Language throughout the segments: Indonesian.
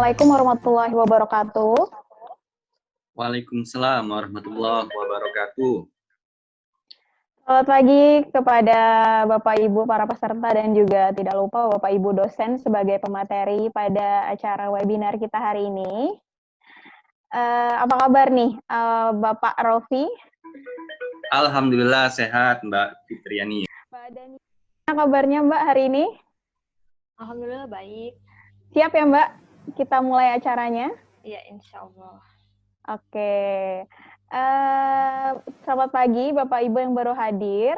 Assalamualaikum warahmatullahi wabarakatuh. Waalaikumsalam warahmatullahi wabarakatuh. Selamat pagi kepada Bapak Ibu para peserta dan juga tidak lupa Bapak Ibu dosen sebagai pemateri pada acara webinar kita hari ini. Apa kabar nih Bapak Rofi? Alhamdulillah sehat Mbak Fitriani. Mbak Dani, apa kabarnya Mbak hari ini? Alhamdulillah baik. Siap ya Mbak? Kita mulai acaranya? Iya, insya Allah. Oke. Selamat pagi Bapak Ibu yang baru hadir.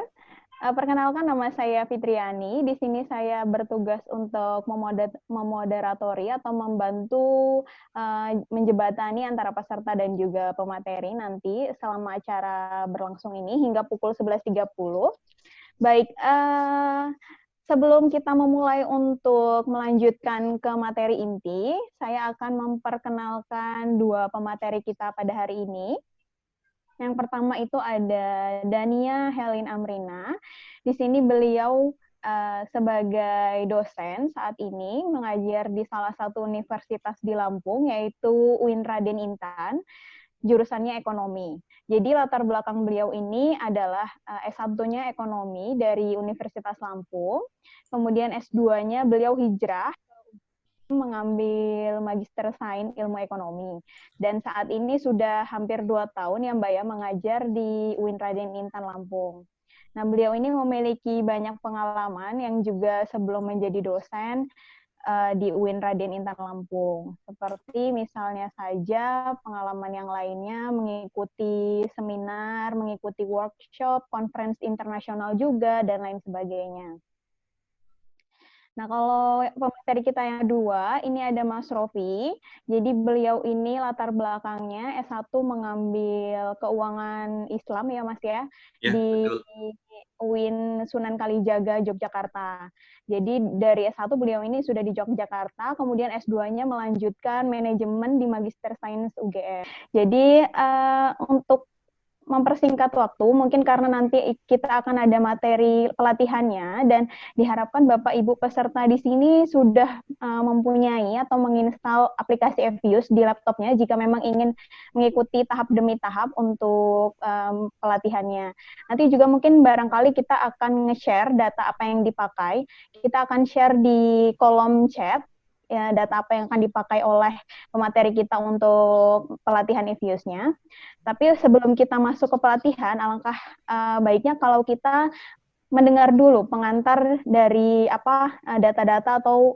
Perkenalkan, nama saya Fitriani. Di sini saya bertugas untuk memoderatori atau membantu menjembatani antara peserta dan juga pemateri nanti selama acara berlangsung ini hingga pukul 11.30. Baik, sebelum kita memulai untuk melanjutkan ke materi inti, saya akan memperkenalkan dua pemateri kita pada hari ini. Yang pertama itu ada Dania Helin Amrina. Di sini beliau sebagai dosen saat ini mengajar di salah satu universitas di Lampung, yaitu UIN Raden Intan, jurusannya ekonomi. Jadi latar belakang beliau ini adalah S1-nya ekonomi dari Universitas Lampung, kemudian S2-nya beliau hijrah mengambil Magister Sains Ilmu Ekonomi. Dan saat ini sudah hampir 2 tahun ya Mbak ya mengajar di UIN Raden Intan Lampung. Nah, beliau ini memiliki banyak pengalaman yang juga sebelum menjadi dosen di UIN Raden Intan Lampung. Seperti misalnya saja pengalaman yang lainnya mengikuti seminar, mengikuti workshop, conference internasional juga, dan lain sebagainya. Nah, kalau pemateri kita yang kedua, ini ada Mas Rofi. Jadi beliau ini latar belakangnya S1 mengambil keuangan Islam ya Mas ya, di betul. UIN Sunan Kalijaga, Yogyakarta. Jadi dari S1 beliau ini sudah di Yogyakarta, kemudian S2-nya melanjutkan manajemen di Magister Sains UGM. Jadi untuk mempersingkat waktu, mungkin karena nanti kita akan ada materi pelatihannya dan diharapkan Bapak Ibu peserta di sini sudah mempunyai atau menginstal aplikasi Evius di laptopnya jika memang ingin mengikuti tahap demi tahap untuk pelatihannya. Nanti juga mungkin barangkali kita akan nge-share data apa yang dipakai. Kita akan share di kolom chat ya, data apa yang akan dipakai oleh pemateri kita untuk pelatihan Evius-nya. Tapi sebelum kita masuk ke pelatihan, alangkah baiknya kalau kita mendengar dulu pengantar dari data-data atau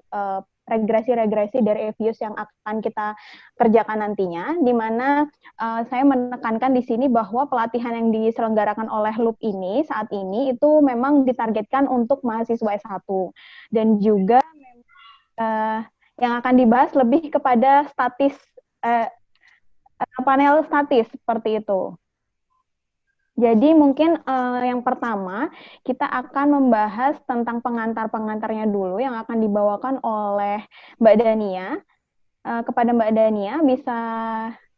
regresi-regresi dari Evius yang akan kita kerjakan nantinya, di mana saya menekankan di sini bahwa pelatihan yang diselenggarakan oleh LUP ini saat ini itu memang ditargetkan untuk mahasiswa S1 dan juga yang akan dibahas lebih kepada panel statis seperti itu. Jadi mungkin yang pertama kita akan membahas tentang pengantar-pengantarnya dulu yang akan dibawakan oleh Mbak Dania. Kepada Mbak Dania bisa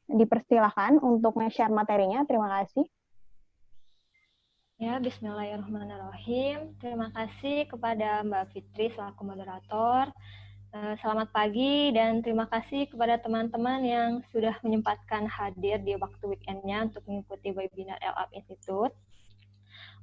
dipersilahkan untuk nge-share materinya. Terima kasih. Ya, bismillahirrahmanirrahim. Terima kasih kepada Mbak Fitri selaku moderator. Selamat pagi dan terima kasih kepada teman-teman yang sudah menyempatkan hadir di waktu weekend-nya untuk mengikuti webinar LAP Institute.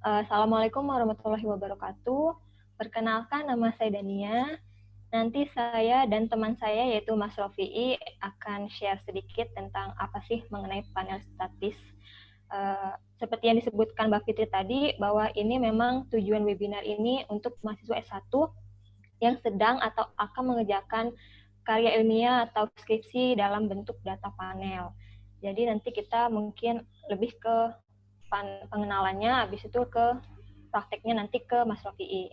Assalamualaikum warahmatullahi wabarakatuh. Perkenalkan, nama saya Dania. Nanti saya dan teman saya yaitu Mas Rofi'i akan share sedikit tentang apa sih mengenai panel statis. Seperti yang disebutkan Mbak Fitri tadi, bahwa ini memang tujuan webinar ini untuk mahasiswa S1 yang sedang atau akan mengerjakan karya ilmiah atau skripsi dalam bentuk data panel. Jadi nanti kita mungkin lebih ke pengenalannya, habis itu ke prakteknya nanti ke Mas Rofi'i.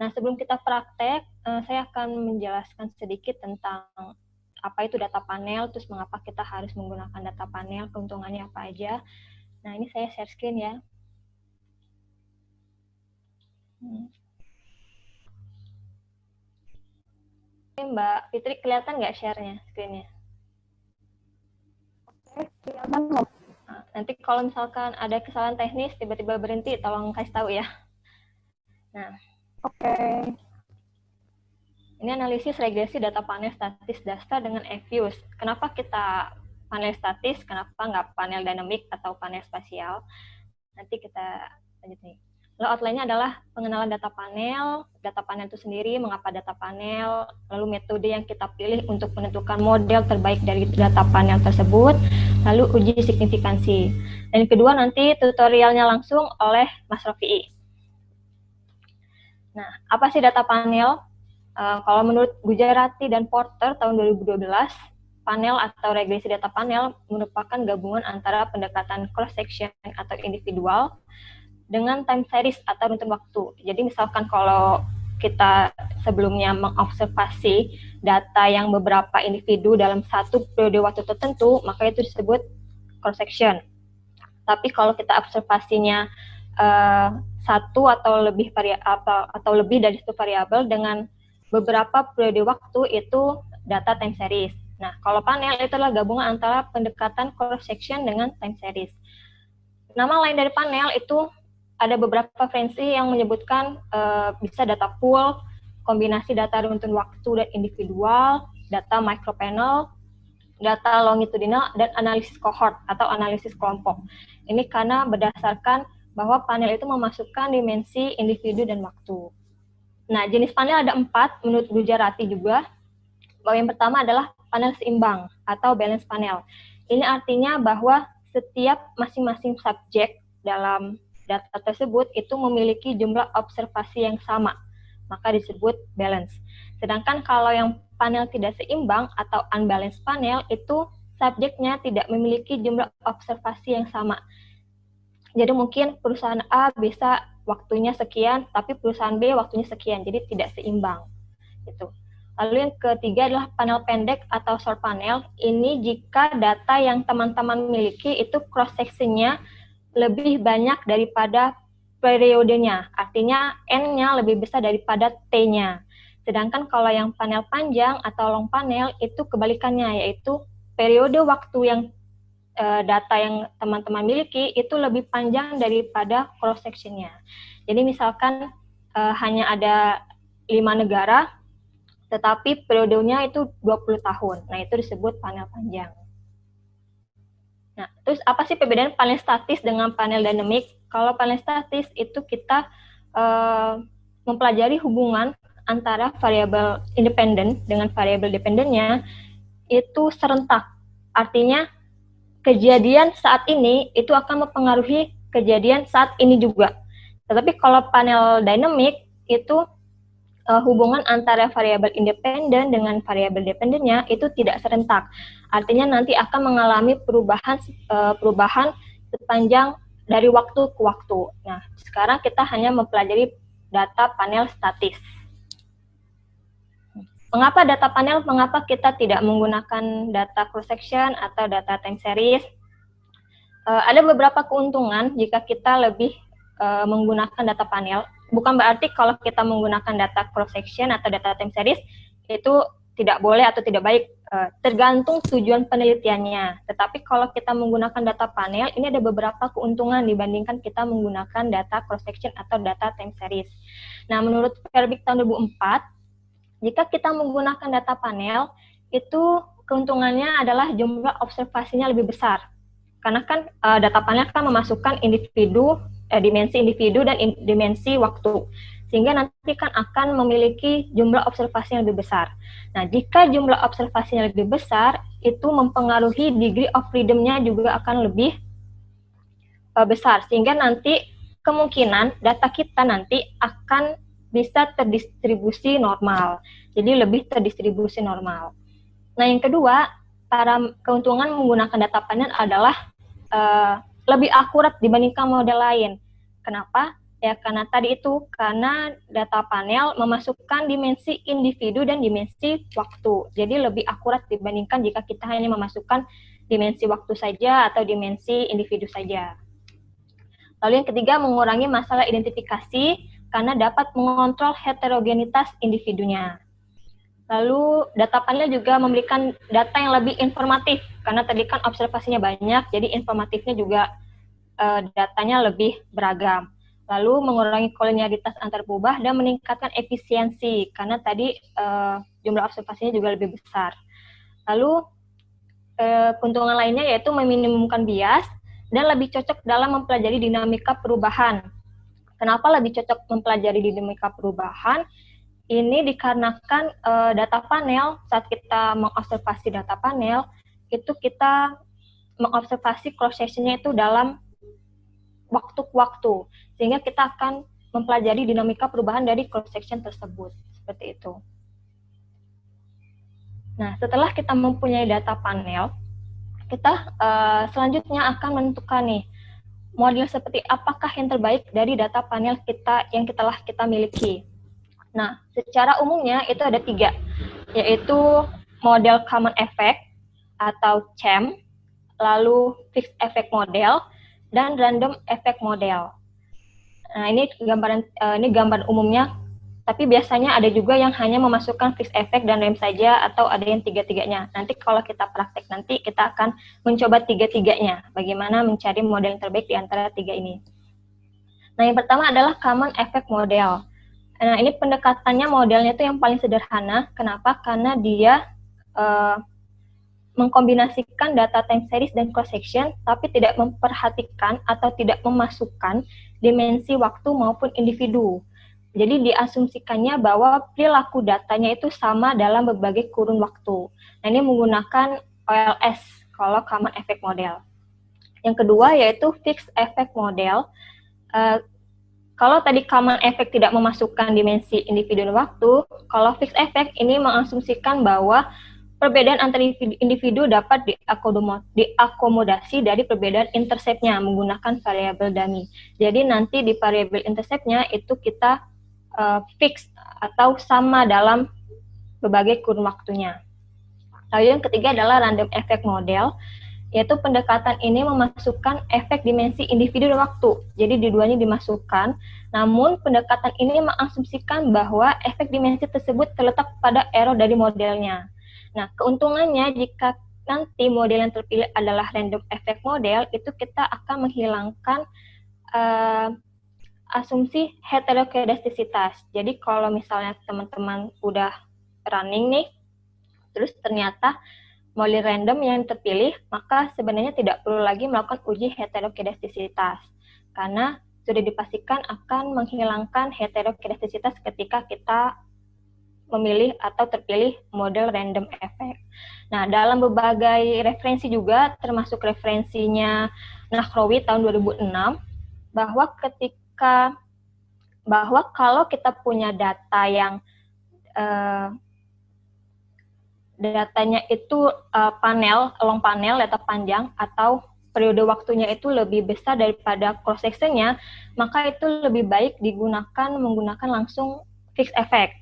Nah, sebelum kita praktek, saya akan menjelaskan sedikit tentang apa itu data panel, terus mengapa kita harus menggunakan data panel, keuntungannya apa aja. Nah, ini saya share screen ya. Mbak Fitri, kelihatan nggak share-nya, screen-nya? Oke, kelihatan kok. Nah, nanti kalau misalkan ada kesalahan teknis, tiba-tiba berhenti, tolong kasih tahu ya. Nah, oke. Ini analisis regresi data panel statis dasar dengan EViews. Kenapa kita panel statis, kenapa nggak panel dinamik atau panel spasial? Nanti kita lanjut nih. Lalu outline-nya adalah pengenalan data panel itu sendiri, mengapa data panel, lalu metode yang kita pilih untuk menentukan model terbaik dari data panel tersebut, lalu uji signifikansi. Dan kedua nanti tutorialnya langsung oleh Mas Rofi'i. Nah, apa sih data panel? Kalau menurut Gujarati dan Porter tahun 2012, panel atau regresi data panel merupakan gabungan antara pendekatan cross-section atau individual dengan time series atau runtun waktu. Jadi misalkan kalau kita sebelumnya mengobservasi data yang beberapa individu dalam satu periode waktu tertentu, maka itu disebut cross-section. Tapi kalau kita observasinya satu atau lebih dari satu variabel dengan beberapa periode waktu, itu data time series. Nah, kalau panel itu adalah gabungan antara pendekatan cross-section dengan time series. Nama lain dari panel itu ada beberapa referensi yang menyebutkan bisa data pool, kombinasi data runtun waktu dan individual, data micropanel, data longitudinal, dan analisis cohort atau analisis kelompok. Ini karena berdasarkan bahwa panel itu memasukkan dimensi individu dan waktu. Nah, jenis panel ada 4 menurut Gujarati juga. Bahwa yang pertama adalah panel seimbang atau balance panel. Ini artinya bahwa setiap masing-masing subjek dalam data tersebut itu memiliki jumlah observasi yang sama, maka disebut balance. Sedangkan kalau yang panel tidak seimbang atau unbalanced panel, itu subjeknya tidak memiliki jumlah observasi yang sama. Jadi mungkin perusahaan A bisa waktunya sekian, tapi perusahaan B waktunya sekian, jadi tidak seimbang. Gitu. Lalu yang ketiga adalah panel pendek atau short panel. Ini jika data yang teman-teman miliki itu cross-section-nya lebih banyak daripada periodenya, artinya N-nya lebih besar daripada T-nya. Sedangkan kalau yang panel panjang atau long panel itu kebalikannya, yaitu periode waktu yang data yang teman-teman miliki itu lebih panjang daripada cross-section-nya. Jadi misalkan hanya ada 5 negara, tetapi periodenya itu 20 tahun. Nah, itu disebut panel panjang. Nah, terus apa sih perbedaan panel statis dengan panel dinamik? Kalau panel statis itu kita mempelajari hubungan antara variabel independen dengan variabel dependennya itu serentak. Artinya kejadian saat ini itu akan mempengaruhi kejadian saat ini juga. Tetapi kalau panel dinamik itu hubungan antara variabel independen dengan variabel dependennya itu tidak serentak. Artinya nanti akan mengalami perubahan sepanjang dari waktu ke waktu. Nah, sekarang kita hanya mempelajari data panel statis. Mengapa kita tidak menggunakan data cross-section atau data time series? Ada beberapa keuntungan jika kita lebih menggunakan data panel. Bukan berarti kalau kita menggunakan data cross-section atau data time series itu tidak boleh atau tidak baik, tergantung tujuan penelitiannya. Tetapi kalau kita menggunakan data panel, ini ada beberapa keuntungan dibandingkan kita menggunakan data cross-section atau data time series. Nah, menurut Verbeek tahun 2004, jika kita menggunakan data panel, itu keuntungannya adalah jumlah observasinya lebih besar. Karena kan data panel kan memasukkan dimensi individu dan dimensi waktu. Sehingga nanti kan akan memiliki jumlah observasi yang lebih besar. Nah, jika jumlah observasinya lebih besar, itu mempengaruhi degree of freedom-nya juga akan lebih besar. Sehingga nanti kemungkinan data kita nanti akan bisa terdistribusi normal. Jadi lebih terdistribusi normal. Nah, yang kedua, para keuntungan menggunakan data panel adalah lebih akurat dibandingkan model lain. Kenapa? Ya karena karena data panel memasukkan dimensi individu dan dimensi waktu. Jadi lebih akurat dibandingkan jika kita hanya memasukkan dimensi waktu saja atau dimensi individu saja. Lalu yang ketiga, mengurangi masalah identifikasi karena dapat mengontrol heterogenitas individunya. Lalu data panel juga memberikan data yang lebih informatif, karena tadi kan observasinya banyak, jadi informatifnya juga datanya lebih beragam. lalu mengurangi kolinialitas antar pengubah dan meningkatkan efisiensi karena tadi jumlah observasinya juga lebih besar. Lalu keuntungan lainnya yaitu meminimumkan bias dan lebih cocok dalam mempelajari dinamika perubahan. Kenapa lebih cocok mempelajari dinamika perubahan? Ini dikarenakan data panel, saat kita mengobservasi data panel, itu kita mengobservasi cross-section-nya itu dalam waktu ke waktu, sehingga kita akan mempelajari dinamika perubahan dari cross-section tersebut. Seperti itu. Nah, setelah kita mempunyai data panel, kita selanjutnya akan menentukan nih, model seperti apakah yang terbaik dari data panel kita yang kita miliki. Nah, secara umumnya itu ada 3, yaitu model common effect atau CEM, lalu fixed effect model, dan random effect model. Nah, ini gambar umumnya, tapi biasanya ada juga yang hanya memasukkan fixed effect dan random saja, atau ada yang 3-3-nya. Nanti kalau kita praktek nanti, kita akan mencoba 3-3-nya, bagaimana mencari model yang terbaik di antara 3 ini. Nah, yang pertama adalah common effect model. Nah, ini pendekatannya modelnya itu yang paling sederhana. Kenapa? Karena dia mengkombinasikan data time series dan cross-section, tapi tidak memperhatikan atau tidak memasukkan dimensi waktu maupun individu. Jadi diasumsikannya bahwa perilaku datanya itu sama dalam berbagai kurun waktu. Nah, ini menggunakan OLS, kalau common effect model. Yang kedua yaitu fixed effect model. Kalau tadi common effect tidak memasukkan dimensi individu dan waktu, kalau fixed effect ini mengasumsikan bahwa perbedaan antara individu dapat diakomodasi dari perbedaan intercept-nya menggunakan variabel dummy. Jadi nanti di variabel intercept-nya itu kita fix atau sama dalam berbagai kurun waktunya. Lalu yang ketiga adalah random effect model, yaitu pendekatan ini memasukkan efek dimensi individu dan waktu. Jadi dua-duanya dimasukkan, namun pendekatan ini mengasumsikan bahwa efek dimensi tersebut terletak pada error dari modelnya. Nah, keuntungannya jika nanti model yang terpilih adalah random effect model, itu kita akan menghilangkan asumsi heterokedastisitas. Jadi kalau misalnya teman-teman udah running nih, terus ternyata model random yang terpilih, maka sebenarnya tidak perlu lagi melakukan uji heterokedastisitas, karena sudah dipastikan akan menghilangkan heterokedastisitas ketika kita memilih atau terpilih model random effect. Nah, dalam berbagai referensi juga, termasuk referensinya Nahrawi tahun 2006, bahwa kalau kita punya data yang datanya itu long panel, data panjang, atau periode waktunya itu lebih besar daripada cross-section-nya, maka itu lebih baik menggunakan langsung fixed effect.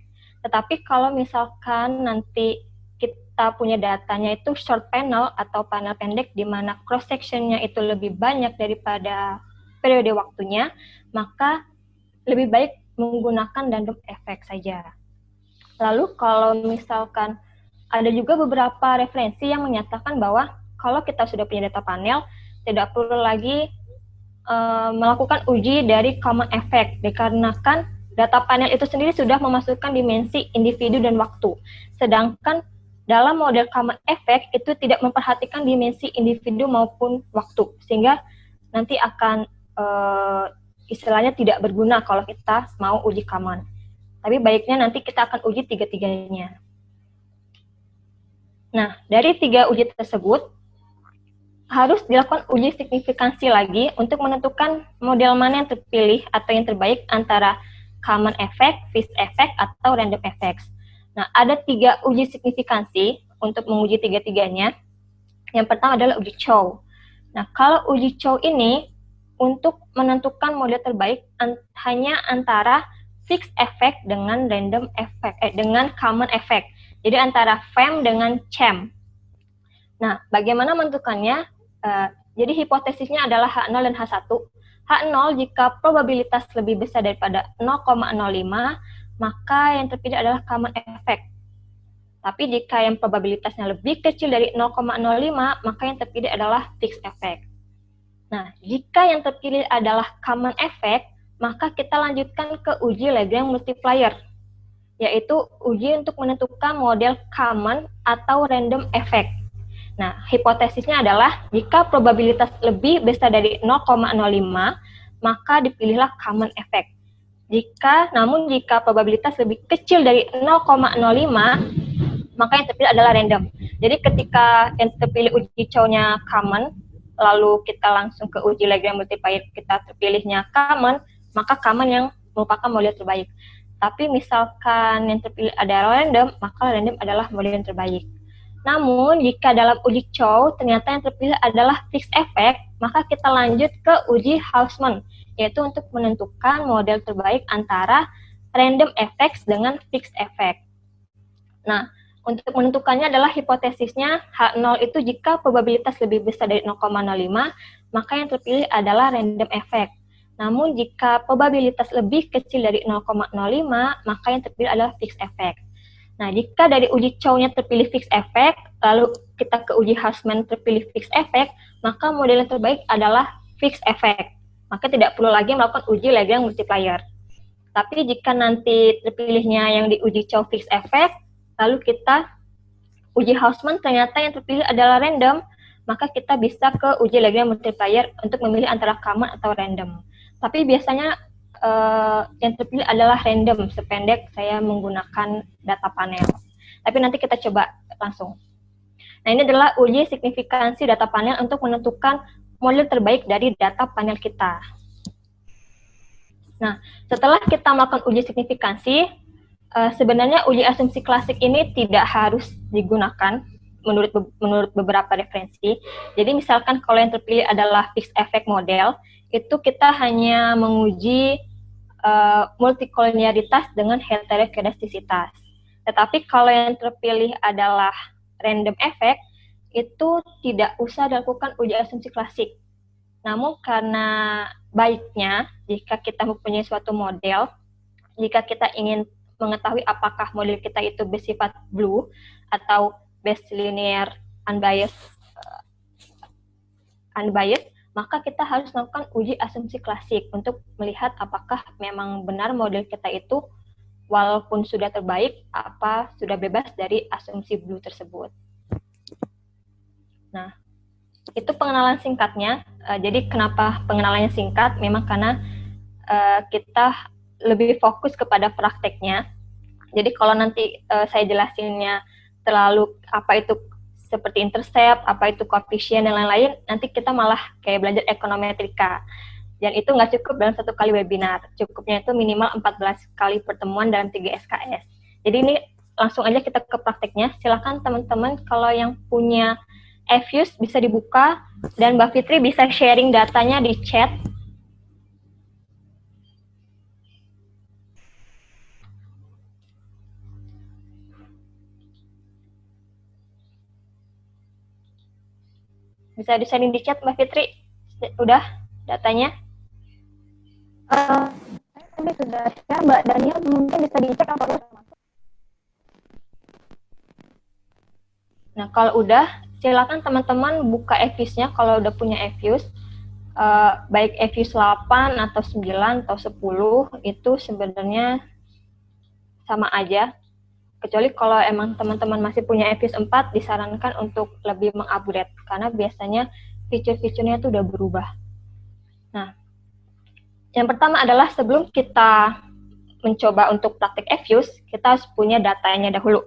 Tetapi kalau misalkan nanti kita punya datanya itu short panel atau panel pendek, di mana cross-section-nya itu lebih banyak daripada periode waktunya, maka lebih baik menggunakan random effect saja. Lalu kalau misalkan ada juga beberapa referensi yang menyatakan bahwa kalau kita sudah punya data panel, tidak perlu lagi melakukan uji dari common effect, dikarenakan data panel itu sendiri sudah memasukkan dimensi individu dan waktu. Sedangkan dalam model common effect itu tidak memperhatikan dimensi individu maupun waktu, sehingga nanti akan istilahnya tidak berguna kalau kita mau uji common. Tapi baiknya nanti kita akan uji 3-3-nya. Nah, dari 3 uji tersebut, harus dilakukan uji signifikansi lagi untuk menentukan model mana yang terpilih atau yang terbaik antara common effect, fixed effect, atau random effects. Nah, ada 3 uji signifikansi untuk menguji 3-3-nya. Yang pertama adalah uji Chow. Nah, kalau uji Chow ini untuk menentukan model terbaik hanya antara fixed effect dengan random effect, dengan common effect. Jadi antara FEM dengan CEM. Nah, bagaimana menentukannya? Jadi hipotesisnya adalah H0 dan H1. H0 jika probabilitas lebih besar daripada 0,05, maka yang terpilih adalah common effect. Tapi jika yang probabilitasnya lebih kecil dari 0,05, maka yang terpilih adalah fixed effect. Nah, jika yang terpilih adalah common effect, maka kita lanjutkan ke uji Lagrange multiplier, yaitu uji untuk menentukan model common atau random effect. Nah, hipotesisnya adalah jika probabilitas lebih besar dari 0,05, maka dipilihlah common effect. Namun jika probabilitas lebih kecil dari 0,05, maka yang terpilih adalah random. Jadi ketika yang terpilih uji Chow-nya common, lalu kita langsung ke uji Lagrange multiplier, kita terpilihnya common, maka common yang merupakan model terbaik. Tapi misalkan yang terpilih adalah random, maka random adalah model yang terbaik. Namun, jika dalam uji Chow ternyata yang terpilih adalah fixed effect, maka kita lanjut ke uji Hausman, yaitu untuk menentukan model terbaik antara random effects dengan fixed effect. Nah, untuk menentukannya adalah hipotesisnya H0 itu jika probabilitas lebih besar dari 0,05, maka yang terpilih adalah random effect. Namun, jika probabilitas lebih kecil dari 0,05, maka yang terpilih adalah fixed effect. Nah, jika dari uji Chow-nya terpilih fixed effect, lalu kita ke uji Hausman terpilih fixed effect, maka model yang terbaik adalah fixed effect. Maka tidak perlu lagi melakukan uji Lagrange multiplier. Tapi jika nanti terpilihnya yang di uji Chow fixed effect, lalu kita uji Hausman ternyata yang terpilih adalah random, maka kita bisa ke uji Lagrange multiplier untuk memilih antara common atau random. Tapi biasanya yang terpilih adalah random, sependek saya menggunakan data panel. Tapi nanti kita coba langsung. Nah, ini adalah uji signifikansi data panel untuk menentukan model terbaik dari data panel kita. Nah, setelah kita melakukan uji signifikansi, sebenarnya uji asumsi klasik ini tidak harus digunakan menurut beberapa referensi. Jadi misalkan kalau yang terpilih adalah fixed effect model, itu kita hanya menguji multikolinialitas dengan heterokedastisitas. Tetapi kalau yang terpilih adalah random effect, itu tidak usah dilakukan uji asumsi klasik. Namun karena baiknya, jika kita mempunyai suatu model, jika kita ingin mengetahui apakah model kita itu bersifat blue atau Bayes linear unbiased, maka kita harus melakukan uji asumsi klasik untuk melihat apakah memang benar model kita itu walaupun sudah terbaik, apa sudah bebas dari asumsi blue tersebut. Nah, itu pengenalan singkatnya. Jadi kenapa pengenalannya singkat? Memang karena kita lebih fokus kepada prakteknya. Jadi kalau nanti saya jelasinnya terlalu apa itu seperti intercept, apa itu koefisien, dan lain-lain, nanti kita malah kayak belajar ekonometrika. Dan itu nggak cukup dalam satu kali webinar. Cukupnya itu minimal 14 kali pertemuan dalam 3 SKS. Jadi ini langsung aja kita ke prakteknya. Silakan teman-teman kalau yang punya Fuse bisa dibuka, dan Mbak Fitri bisa sharing datanya di chat. Bisa di-sharing di chat, Mbak Fitri? Udah datanya? Saya tadi sudah share, Mbak Daniel, mungkin bisa dicek apa udah masuk. Nah, kalau udah, silakan teman-teman buka Fuse-nya kalau udah punya Fuse. Baik Fuse 8 atau 9 atau 10, itu sebenarnya sama aja. Kecuali kalau emang teman-teman masih punya Fuse 4, disarankan untuk lebih mengupgrade, karena biasanya fitur-fiturnya itu udah berubah. Nah, yang pertama adalah sebelum kita mencoba untuk praktik Fuse, kita harus punya datanya dahulu.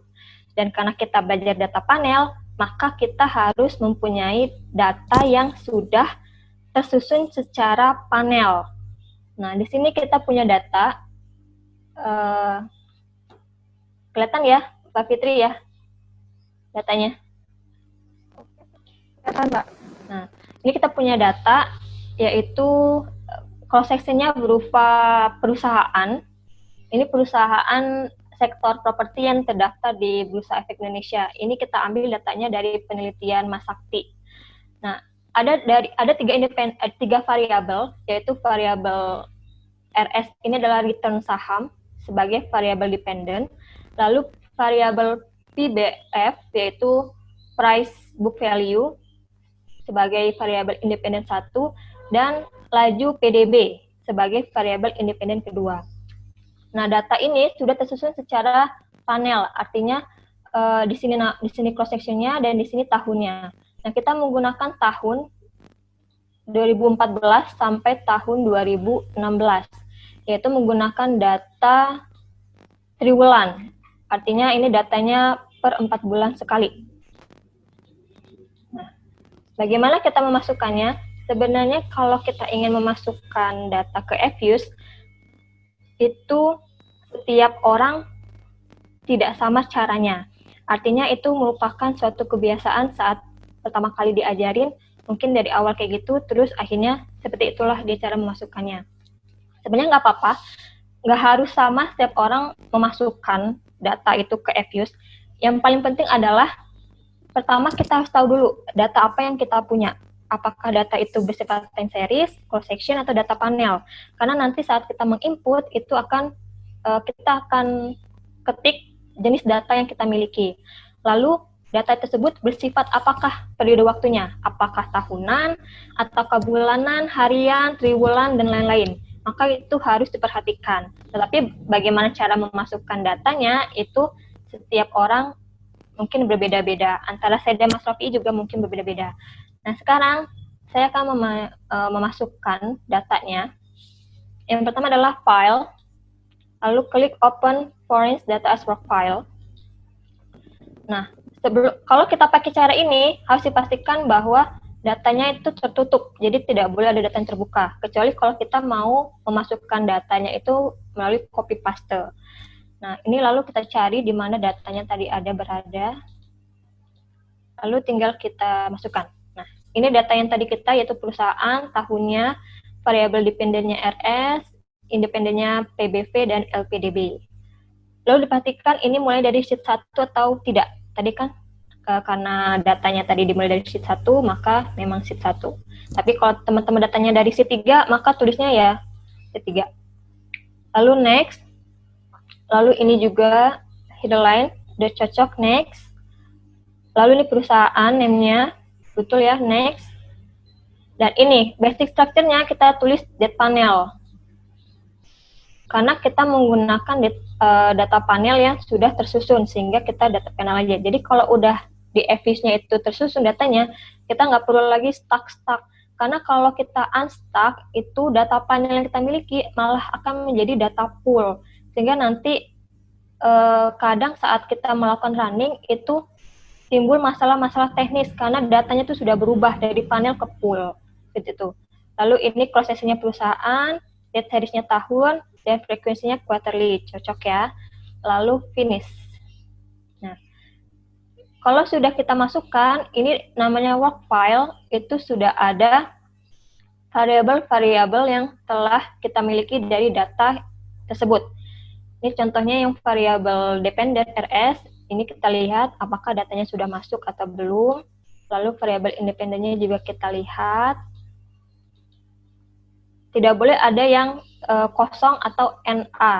Dan karena kita belajar data panel, maka kita harus mempunyai data yang sudah tersusun secara panel. Nah, di sini kita punya data. Kelihatan ya, Mbak Fitri ya, datanya? Kelihatan, Mbak. Nah, ini kita punya data, yaitu cross section-nya berupa perusahaan. Ini perusahaan sektor properti yang terdaftar di Bursa Efek Indonesia. Ini kita ambil datanya dari penelitian Masakti. Nah, ada tiga variabel, yaitu variabel RS ini adalah return saham sebagai variabel dependent. Lalu variabel PBF yaitu price book value sebagai variabel independen 1, dan laju PDB sebagai variabel independen kedua. Nah, data ini sudah tersusun secara panel, artinya di sini cross sectionnya dan di sini tahunnya. Nah, kita menggunakan tahun 2014 sampai tahun 2016, yaitu menggunakan data triwulan. Artinya ini datanya per 4 bulan sekali. Nah, bagaimana kita memasukkannya? Sebenarnya kalau kita ingin memasukkan data ke Fuse, itu setiap orang tidak sama caranya. Artinya itu merupakan suatu kebiasaan saat pertama kali diajarin, mungkin dari awal kayak gitu, terus akhirnya seperti itulah dia cara memasukkannya. Sebenarnya nggak apa-apa, nggak harus sama setiap orang memasukkan data itu ke Fuse. Yang paling penting adalah, pertama kita harus tahu dulu data apa yang kita punya. Apakah data itu bersifat time series, cross section, atau data panel. Karena nanti saat kita menginput, itu kita akan ketik jenis data yang kita miliki. Lalu, data tersebut bersifat apakah periode waktunya? Apakah tahunan, ataukah bulanan, harian, triwulan, dan lain-lain. Maka itu harus diperhatikan. Tetapi bagaimana cara memasukkan datanya, itu setiap orang mungkin berbeda-beda. Antara saya dan Mas Rofi juga mungkin berbeda-beda. Nah, sekarang saya akan memasukkan datanya. Yang pertama adalah file, lalu klik open foreign data as work file. Nah, kalau kita pakai cara ini, harus dipastikan bahwa datanya itu tertutup, jadi tidak boleh ada data yang terbuka, kecuali kalau kita mau memasukkan datanya itu melalui copy paste. Nah, ini lalu kita cari di mana datanya tadi berada, lalu tinggal kita masukkan. Nah, ini data yang tadi kita, yaitu perusahaan, tahunnya, variabel dependennya RS, independennya PBV, dan LPDB. Lalu dipastikan ini mulai dari sheet 1 atau tidak. Tadi kan karena datanya tadi dimulai dari sheet 1, maka memang sheet 1. Tapi kalau teman-teman datanya dari sheet 3, maka tulisnya ya sheet 3. Lalu next. Lalu ini juga headline, udah cocok, next. Lalu ini perusahaan, name-nya, betul ya, next. Dan ini, basic structure-nya kita tulis date panel. Karena kita menggunakan data panel yang sudah tersusun, sehingga kita data panel aja. Jadi kalau udah di Fuse-nya itu tersusun datanya, kita nggak perlu lagi stuck. Karena kalau kita unstuck, itu data panel yang kita miliki malah akan menjadi data pool. Sehingga nanti kadang saat kita melakukan running, itu timbul masalah-masalah teknis, karena datanya itu sudah berubah dari panel ke pool. Gitu. Lalu ini prosesnya perusahaan, date series-nya tahun, dan frekuensinya quarterly, cocok ya. Lalu finish. Nah, kalau sudah kita masukkan, ini namanya work file, itu sudah ada variabel-variabel yang telah kita miliki dari data tersebut. Ini contohnya yang variabel dependent RS, ini kita lihat apakah datanya sudah masuk atau belum. Lalu variabel independennya juga kita lihat. Tidak boleh ada yang kosong atau NA.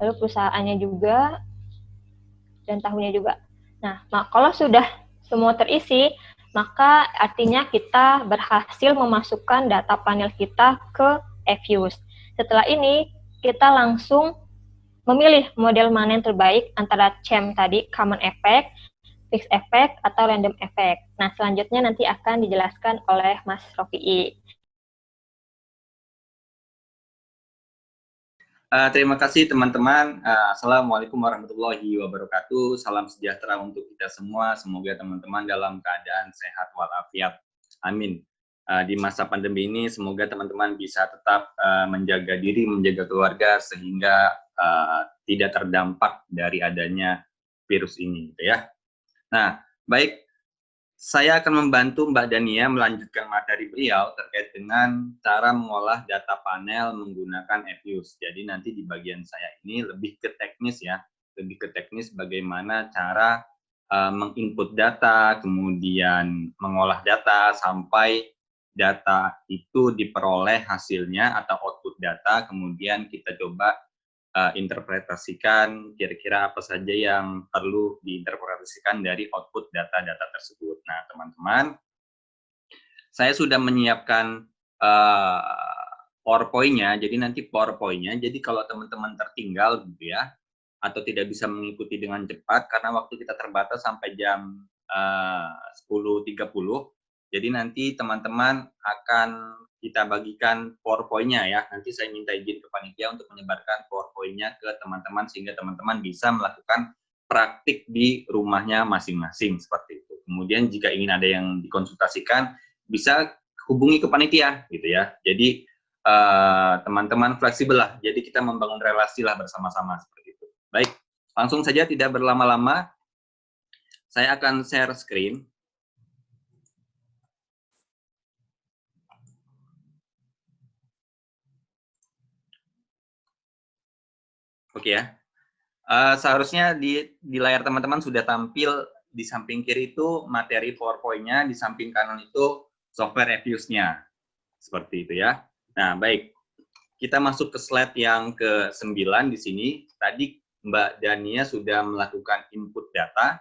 Lalu perusahaannya juga, dan tahunnya juga. Nah, kalau sudah semua terisi, maka artinya kita berhasil memasukkan data panel kita ke Fuse. Setelah ini, kita langsung memilih model mana yang terbaik antara CHAM tadi, Common Effect, Fixed Effect, atau Random Effect. Nah, selanjutnya nanti akan dijelaskan oleh Mas Rofi'i. Terima kasih teman-teman. Assalamualaikum warahmatullahi wabarakatuh. Salam sejahtera untuk kita semua. Semoga teman-teman dalam keadaan sehat walafiat. Amin. Di masa pandemi ini, semoga teman-teman bisa tetap menjaga diri, menjaga keluarga, sehingga tidak terdampak dari adanya virus ini, gitu ya. Nah, baik. Saya akan membantu Mbak Dania melanjutkan materi beliau terkait dengan cara mengolah data panel menggunakan Fuse. Jadi nanti di bagian saya ini lebih ke teknis ya, lebih ke teknis bagaimana cara menginput data, kemudian mengolah data sampai data itu diperoleh hasilnya atau output data, kemudian kita coba interpretasikan kira-kira apa saja yang perlu diinterpretasikan dari output data-data tersebut. Nah, teman-teman, saya sudah menyiapkan PowerPoint-nya. Jadi nanti PowerPoint-nya, jadi kalau teman-teman tertinggal gitu ya, atau tidak bisa mengikuti dengan cepat karena waktu kita terbatas sampai jam 10.30. Jadi nanti teman-teman akan kita bagikan PowerPoint-nya ya. Nanti saya minta izin ke panitia untuk menyebarkan PowerPoint-nya ke teman-teman sehingga teman-teman bisa melakukan praktik di rumahnya masing-masing seperti itu. Kemudian jika ingin ada yang dikonsultasikan bisa hubungi ke panitia gitu ya. Jadi teman-teman fleksibel lah. Jadi kita membangun relasi lah bersama-sama seperti itu. Baik, langsung saja tidak berlama-lama. Saya akan share screen. Oke ya. Seharusnya di layar teman-teman sudah tampil di samping kiri itu materi PowerPoint-nya, di samping kanan itu software reviews-nya. Seperti itu ya. Nah, baik. Kita masuk ke slide yang ke-9 di sini. Tadi Mbak Dania sudah melakukan input data.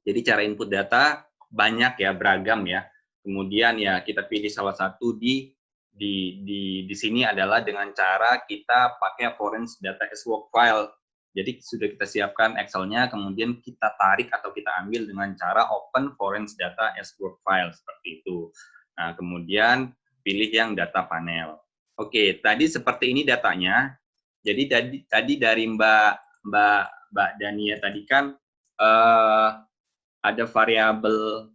Jadi cara input data banyak ya, beragam ya. Kemudian ya kita pilih salah satu di sini adalah dengan cara kita pakai foreign data as work file. Jadi sudah kita siapkan Excel-nya, kemudian kita tarik atau kita ambil dengan cara open foreign data as work file seperti itu. Nah, kemudian pilih yang data panel. Oke, tadi seperti ini datanya. Jadi tadi dari Mbak Dania tadi kan ada variabel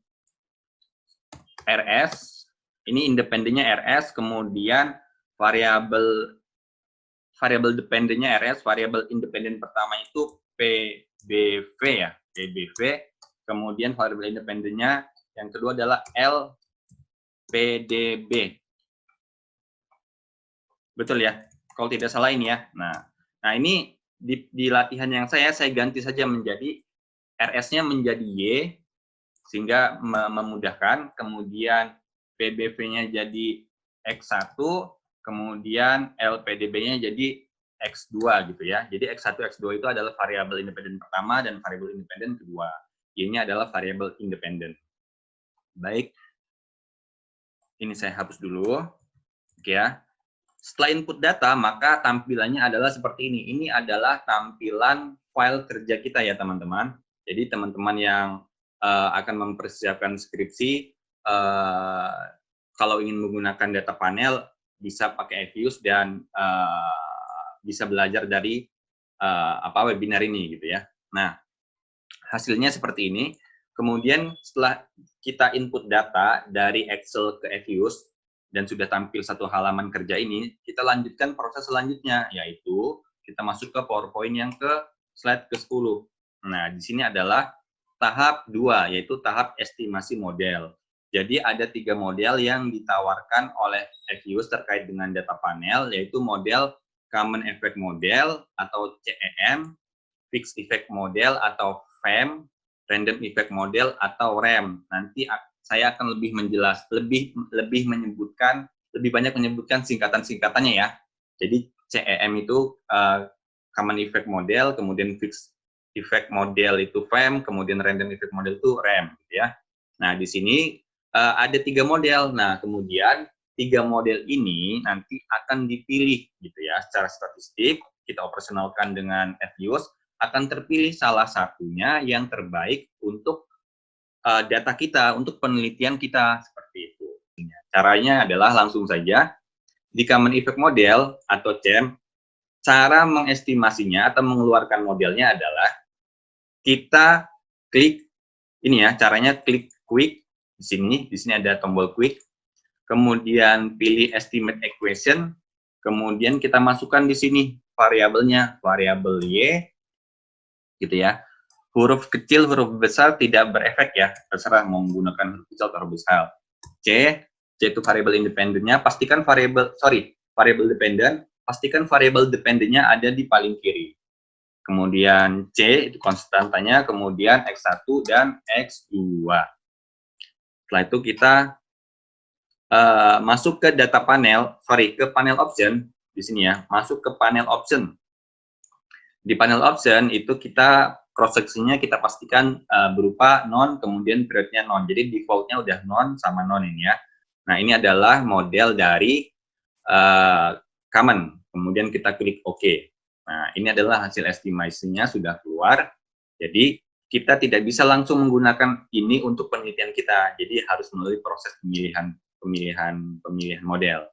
RS, ini independennya RS, kemudian variabel dependennya RS, variabel independen pertama itu PBV ya, PBV, kemudian variabel independennya yang kedua adalah LPDB. Betul ya, kalau tidak salah ini ya. Nah ini di latihan yang saya ganti saja menjadi RS-nya menjadi Y, sehingga memudahkan, kemudian PBV-nya jadi X1, kemudian LPDB-nya jadi X2 gitu ya. Jadi X1, X2 itu adalah variabel independen pertama dan variabel independen kedua. Y-nya adalah variabel independen. Baik, ini saya hapus dulu. Oke ya. Setelah input data, maka tampilannya adalah seperti ini. Ini adalah tampilan file kerja kita ya teman-teman. Jadi teman-teman yang akan mempersiapkan skripsi, kalau ingin menggunakan data panel, bisa pakai Evius dan bisa belajar dari webinar ini gitu ya. Nah, hasilnya seperti ini. Kemudian setelah kita input data dari Excel ke Evius, dan sudah tampil satu halaman kerja ini, kita lanjutkan proses selanjutnya, yaitu kita masuk ke PowerPoint yang ke slide ke-10. Nah, di sini adalah tahap 2, yaitu tahap estimasi model. Jadi ada 3 model yang ditawarkan oleh Evius terkait dengan data panel, yaitu model Common Effect Model atau CEM, Fixed Effect Model atau FEM, Random Effect Model atau REM. Nanti saya akan lebih banyak menyebutkan singkatan-singkatannya ya. Jadi CEM itu Common Effect Model, kemudian Fixed Effect Model itu FEM, kemudian Random Effect Model itu REM gitu ya. Nah, di sini ada 3 model. Nah, kemudian 3 model ini nanti akan dipilih gitu ya secara statistik, kita operasionalkan dengan Evius, akan terpilih salah satunya yang terbaik untuk data kita, untuk penelitian kita, seperti itu. Caranya adalah langsung saja, di Common Effect Model atau CEM, cara mengestimasinya atau mengeluarkan modelnya adalah, kita klik, ini ya, caranya klik Quick, di sini ada tombol Quick, kemudian pilih Estimate Equation, kemudian kita masukkan di sini variabelnya, variabel Y, gitu ya. Huruf kecil, huruf besar tidak berefek ya, terserah mau menggunakan huruf kecil atau huruf besar. C itu variabel independennya, pastikan variabel dependent, pastikan variabel dependennya ada di paling kiri. Kemudian C itu konstantanya, kemudian X1 dan X2. Setelah itu kita masuk ke data panel, ke panel option di sini ya, masuk ke panel option. Di panel option itu kita cross-sectionnya kita pastikan berupa non, kemudian periodnya non. Jadi defaultnya udah non sama non ini ya. Nah, ini adalah model dari common, kemudian kita klik OK. Nah, ini adalah hasil estimasinya sudah keluar. Jadi, kita tidak bisa langsung menggunakan ini untuk penelitian kita. Jadi, harus melalui proses pemilihan model.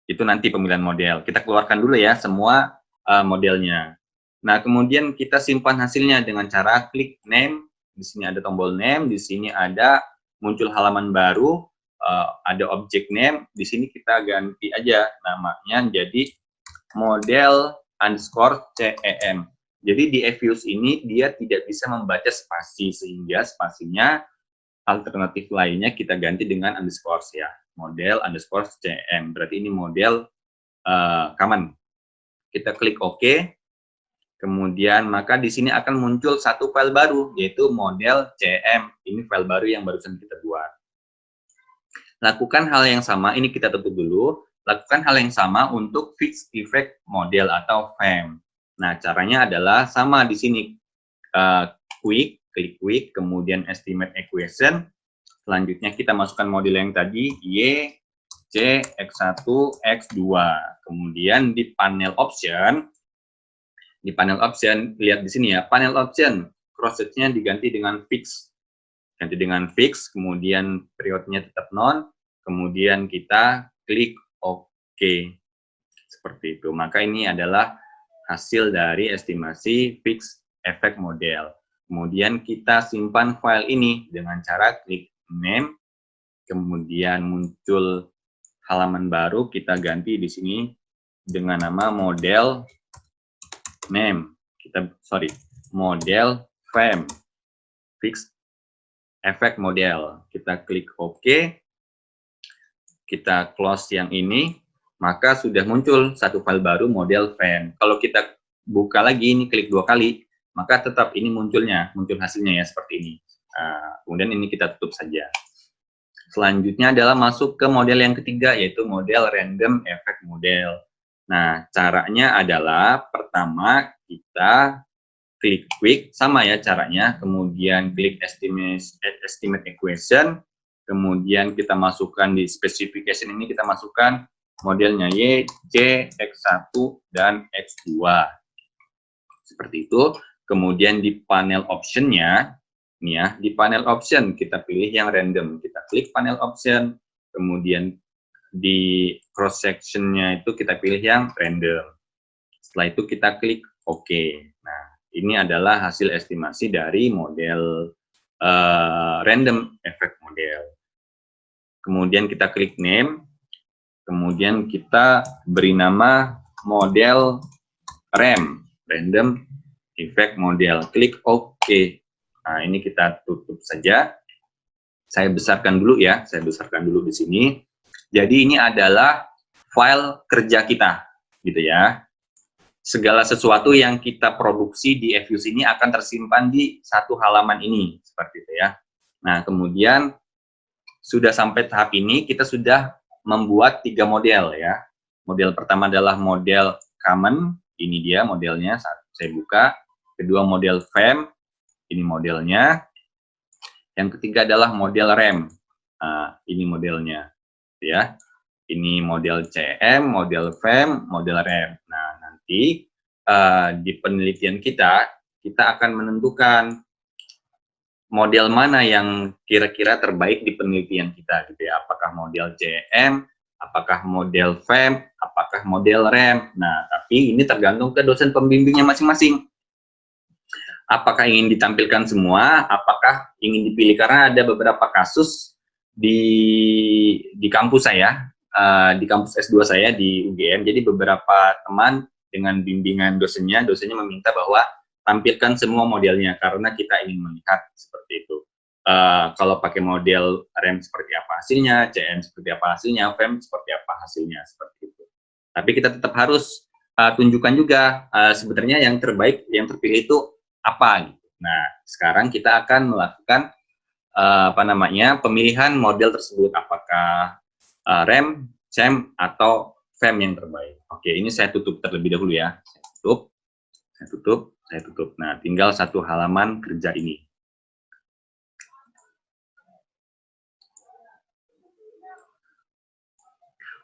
Itu nanti pemilihan model. Kita keluarkan dulu ya semua modelnya. Nah, kemudian kita simpan hasilnya dengan cara klik name. Di sini ada tombol name, di sini ada muncul halaman baru, ada objek name. Di sini kita ganti aja namanya jadi model_CEM. Jadi di Evius ini dia tidak bisa membaca spasi, sehingga spasinya alternatif lainnya kita ganti dengan underscore ya. Model_CEM. Berarti ini model common. Kita klik OK. Kemudian maka di sini akan muncul satu file baru, yaitu model CEM. Ini file baru yang barusan kita buat. Lakukan hal yang sama, ini kita tutup dulu. Lakukan hal yang sama untuk fixed effect model atau FEM. Nah, caranya adalah sama di sini. Klik quick, kemudian estimate equation. Selanjutnya kita masukkan model yang tadi, Y, C, X1, X2. Kemudian di panel option, lihat di sini ya, panel option, cross-check-nya diganti dengan fix. Ganti dengan fix, kemudian periodnya tetap non, kemudian kita klik OK. Seperti itu. Maka ini adalah hasil dari estimasi fixed effect model. Kemudian kita simpan file ini dengan cara klik name, kemudian muncul halaman baru, kita ganti di sini dengan nama model name. Model FEM, fixed effect model. Kita klik OK. Kita close yang ini, maka sudah muncul satu file baru model FEM. Kalau kita buka lagi ini, klik 2 kali, maka tetap ini muncul hasilnya ya seperti ini. Kemudian ini kita tutup saja. Selanjutnya adalah masuk ke model yang ketiga, yaitu model random effect model. Nah, caranya adalah pertama kita klik quick, sama ya caranya, kemudian klik estimate equation, kemudian kita masukkan di specification ini, kita masukkan modelnya Y, C, X1, dan X2. Seperti itu. Kemudian di panel option-nya, ini ya, di panel option kita pilih yang random. Kita klik panel option, kemudian di cross section-nya itu kita pilih yang random. Setelah itu kita klik OK. Nah, ini adalah hasil estimasi dari model random effect model. Kemudian kita klik name, kemudian kita beri nama model RAM, random effect model. Klik OK. Nah, ini kita tutup saja. Saya besarkan dulu ya, saya besarkan dulu di sini. Jadi ini adalah file kerja kita, gitu ya. Segala sesuatu yang kita produksi di Evius ini akan tersimpan di satu halaman ini, seperti itu ya. Nah, kemudian sudah sampai tahap ini, kita sudah membuat 3 model ya. Model pertama adalah model common, ini dia modelnya, saya buka. Kedua model FEM, ini modelnya. Yang ketiga adalah model RAM, ini modelnya. Ya, ini model CM, model FEM, model RAM. Nah, nanti di penelitian kita akan menentukan model mana yang kira-kira terbaik di penelitian kita, gitu ya. Apakah model CM, apakah model FEM, apakah model RAM. Nah, tapi ini tergantung ke dosen pembimbingnya masing-masing. Apakah ingin ditampilkan semua, apakah ingin dipilih, karena ada beberapa kasus di kampus saya, di kampus S2 saya di UGM, jadi beberapa teman dengan bimbingan dosennya meminta bahwa tampilkan semua modelnya, karena kita ingin melihat seperti itu. Kalau pakai model RAM seperti apa hasilnya, CM seperti apa hasilnya, FEM seperti apa hasilnya, seperti itu. Tapi kita tetap harus tunjukkan juga sebenarnya yang terbaik, yang terpilih itu apa. Nah, sekarang kita akan melakukan pemilihan model tersebut, apakah RAM, CEM, atau FEM yang terbaik. Oke, ini saya tutup terlebih dahulu ya. Saya tutup. Nah, tinggal satu halaman kerja ini.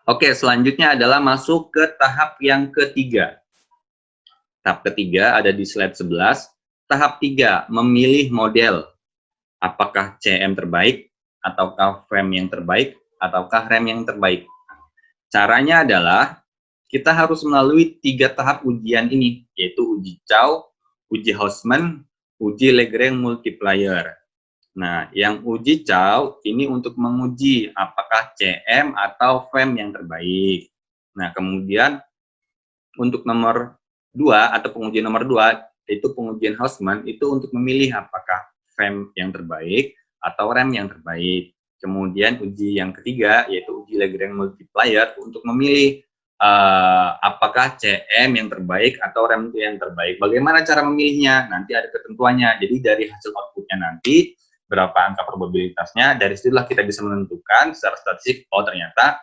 Oke, selanjutnya adalah masuk ke tahap yang ketiga. Tahap ketiga ada di slide 11. Tahap 3, memilih model. Apakah CM terbaik, ataukah frame yang terbaik, ataukah rem yang terbaik. Caranya adalah kita harus melalui 3 tahap ujian ini, yaitu uji Chow, uji Houseman, uji Lagrange multiplier. Nah, yang uji Chow ini untuk menguji apakah CM atau frame yang terbaik. Nah, kemudian untuk nomor 2 atau pengujian nomor 2, itu pengujian Houseman, itu untuk memilih apakah frame yang terbaik atau rem yang terbaik. Kemudian uji yang ketiga, yaitu uji Lagrange multiplier, untuk memilih apakah CM yang terbaik atau rem itu yang terbaik. Bagaimana cara memilihnya? Nanti ada ketentuannya. Jadi dari hasil outputnya nanti, berapa angka probabilitasnya, dari situlah kita bisa menentukan secara statistik, oh ternyata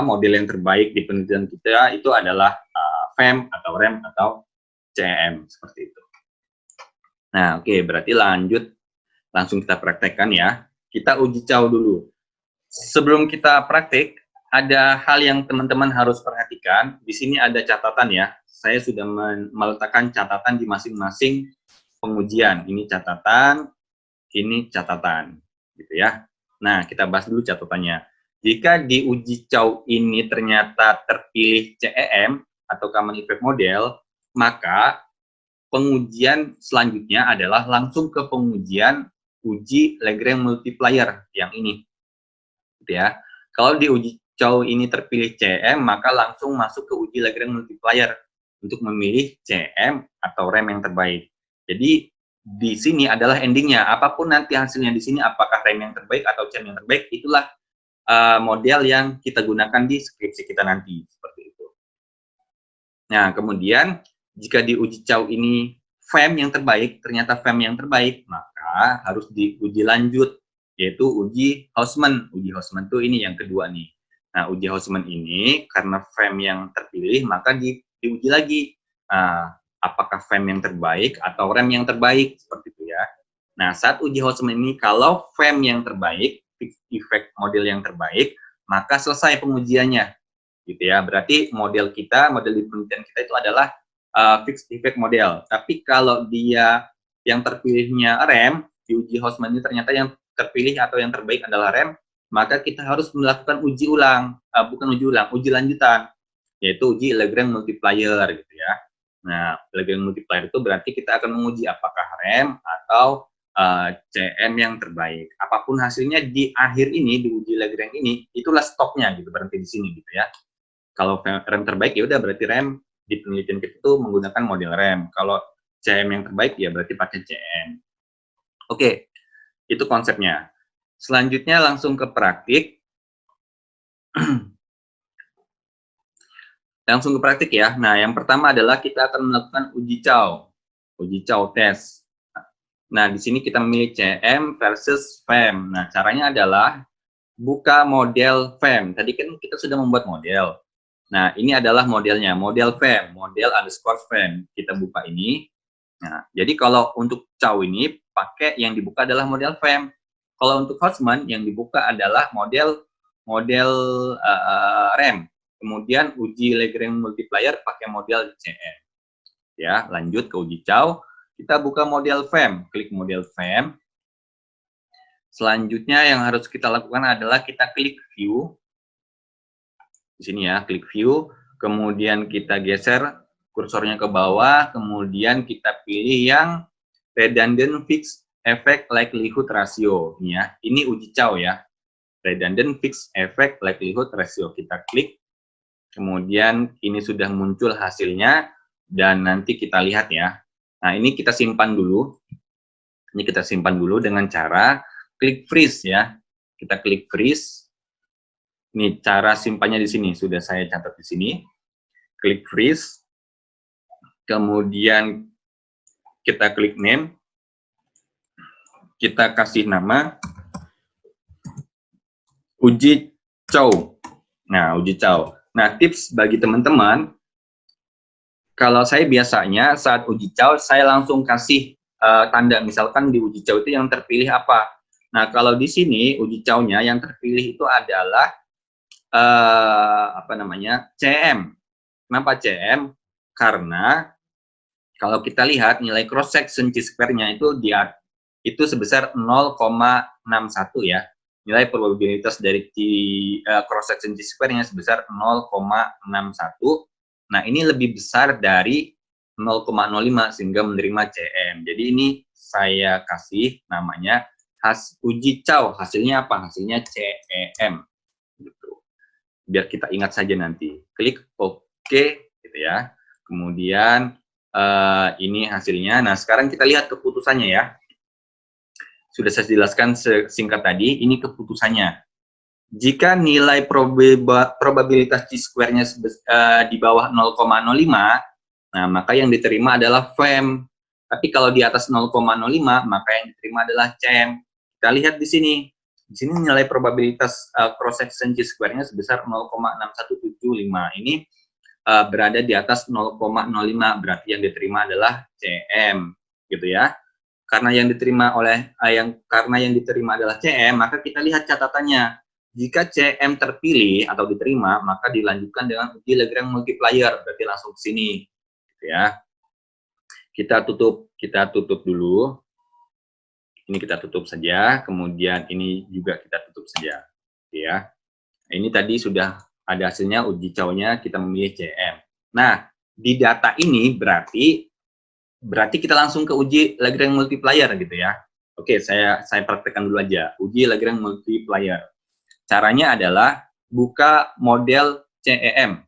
model yang terbaik di penelitian kita itu adalah FEM atau REM atau CM, seperti itu. Nah, oke, berarti langsung kita praktekkan ya. Kita uji Chow dulu. Sebelum kita praktek, ada hal yang teman-teman harus perhatikan. Di sini ada catatan ya. Saya sudah meletakkan catatan di masing-masing pengujian. Ini catatan, gitu ya. Nah, kita bahas dulu catatannya. Jika di uji Chow ini ternyata terpilih CEM atau Common Effect Model, maka pengujian selanjutnya adalah langsung ke pengujian uji Lagrange multiplier yang ini. Gitu ya. Kalau di uji Chow ini terpilih CEM, maka langsung masuk ke uji Lagrange multiplier untuk memilih CEM atau rem yang terbaik. Jadi di sini adalah endingnya. Apapun nanti hasilnya di sini, apakah rem yang terbaik atau CEM yang terbaik, itulah model yang kita gunakan di skripsi kita nanti, seperti itu. Nah, kemudian jika di uji Chow ini FEM yang terbaik, ternyata FEM yang terbaik, maka harus diuji lanjut, yaitu uji Houseman. Uji Houseman itu ini yang kedua nih. Nah, uji Houseman ini karena FEM yang terpilih, maka diuji lagi. Apakah FEM yang terbaik atau rem yang terbaik, seperti itu ya. Nah, saat uji Houseman ini, kalau FEM yang terbaik, fixed effect model yang terbaik, maka selesai pengujiannya, gitu ya. Berarti model di penelitian kita itu adalah fixed effect model. Tapi kalau dia yang terpilihnya rem, di uji Houseman ini ternyata yang terpilih atau yang terbaik adalah rem, maka kita harus melakukan uji lanjutan, yaitu uji Lagrange multiplier, gitu ya. Nah, Lagrange multiplier itu berarti kita akan menguji apakah rem atau CM yang terbaik. Apapun hasilnya di akhir ini, di uji Lagrange ini, itulah stopnya, gitu, berhenti di sini, gitu ya. Kalau rem terbaik, ya udah berarti rem di penelitian kita itu menggunakan model rem. Kalau CM yang terbaik, ya berarti pakai CM. Oke, itu konsepnya. Selanjutnya langsung ke praktik. Langsung ke praktik ya. Nah, yang pertama adalah kita akan melakukan uji Chow test. Nah, di sini kita memilih CM versus FEM. Nah, caranya adalah buka model FEM. Tadi kan kita sudah membuat model. Nah, ini adalah modelnya, model FEM, model underscore FEM. Kita buka ini. Nah, jadi kalau untuk Chow ini, pakai yang dibuka adalah model FEM. Kalau untuk Houseman, yang dibuka adalah model rem. Kemudian uji Lagrange multiplier pakai model CM. Ya, lanjut ke uji Chow. Kita buka model FEM, klik model FEM. Selanjutnya yang harus kita lakukan adalah kita klik view. Di sini ya, klik view. Kemudian kita geser kursornya ke bawah. Kemudian kita pilih yang redundant fixed effect likelihood ratio. Ini ya, ini uji Chow ya. Redundant fixed effect likelihood ratio. Kita klik. Kemudian ini sudah muncul hasilnya. Dan nanti kita lihat ya. Nah, ini kita simpan dulu. Ini kita simpan dulu dengan cara klik freeze ya. Kita klik freeze. Ini cara simpannya di sini. Sudah saya catat di sini. Klik freeze. Kemudian kita klik name. Kita kasih nama uji Chow. Nah, uji Chow. Nah, tips bagi teman-teman, kalau saya biasanya saat uji Chow, saya langsung kasih tanda, misalkan di uji Chow itu yang terpilih apa. Nah, kalau di sini uji Chow-nya yang terpilih itu adalah CM. Kenapa CM? Karena kalau kita lihat nilai cross section chi-square-nya itu sebesar 0,61 ya. Nilai probabilitas dari cross section chi-square-nya sebesar 0,61. Nah, ini lebih besar dari 0,05 sehingga menerima CM. Jadi ini saya kasih namanya uji Chow. Hasilnya apa? Hasilnya CEM. Gitu. Biar kita ingat saja nanti. Klik OK gitu ya. Kemudian ini hasilnya. Nah, sekarang kita lihat keputusannya ya. Sudah saya jelaskan singkat tadi, ini keputusannya. Jika nilai probabilitas chi-square-nya di bawah 0,05, nah maka yang diterima adalah FEM. Tapi kalau di atas 0,05, maka yang diterima adalah CEM. Kita lihat di sini. Di sini nilai probabilitas cross section chi-square-nya sebesar 0,6175. Ini berada di atas 0,05, berarti yang diterima adalah CM, gitu ya. Karena yang diterima adalah CM, maka kita lihat catatannya. Jika CM terpilih atau diterima, maka dilanjutkan dengan uji Lagrange multiplier, berarti langsung ke sini, gitu ya. Kita tutup dulu. Ini kita tutup saja, kemudian ini juga kita tutup saja, gitu ya. Ini tadi sudah ada hasilnya uji Chow-nya, kita memilih CM. Nah, di data ini berarti kita langsung ke uji Lagrange multiplier gitu ya. Oke, saya praktekkan dulu aja. Uji Lagrange multiplier. Caranya adalah buka model CEM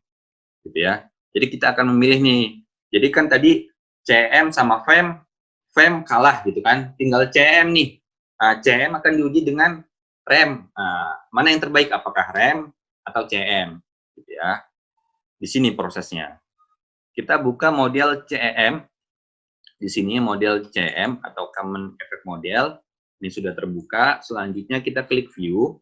gitu ya. Jadi kita akan memilih nih. Jadi kan tadi CM sama FEM kalah gitu kan. Tinggal CM nih. Nah, CM akan diuji dengan REM. Nah, mana yang terbaik? Apakah REM atau CM, gitu ya. Di sini prosesnya. Kita buka model CEM. Di sini model CEM atau Common Effect Model. Ini sudah terbuka. Selanjutnya kita klik View.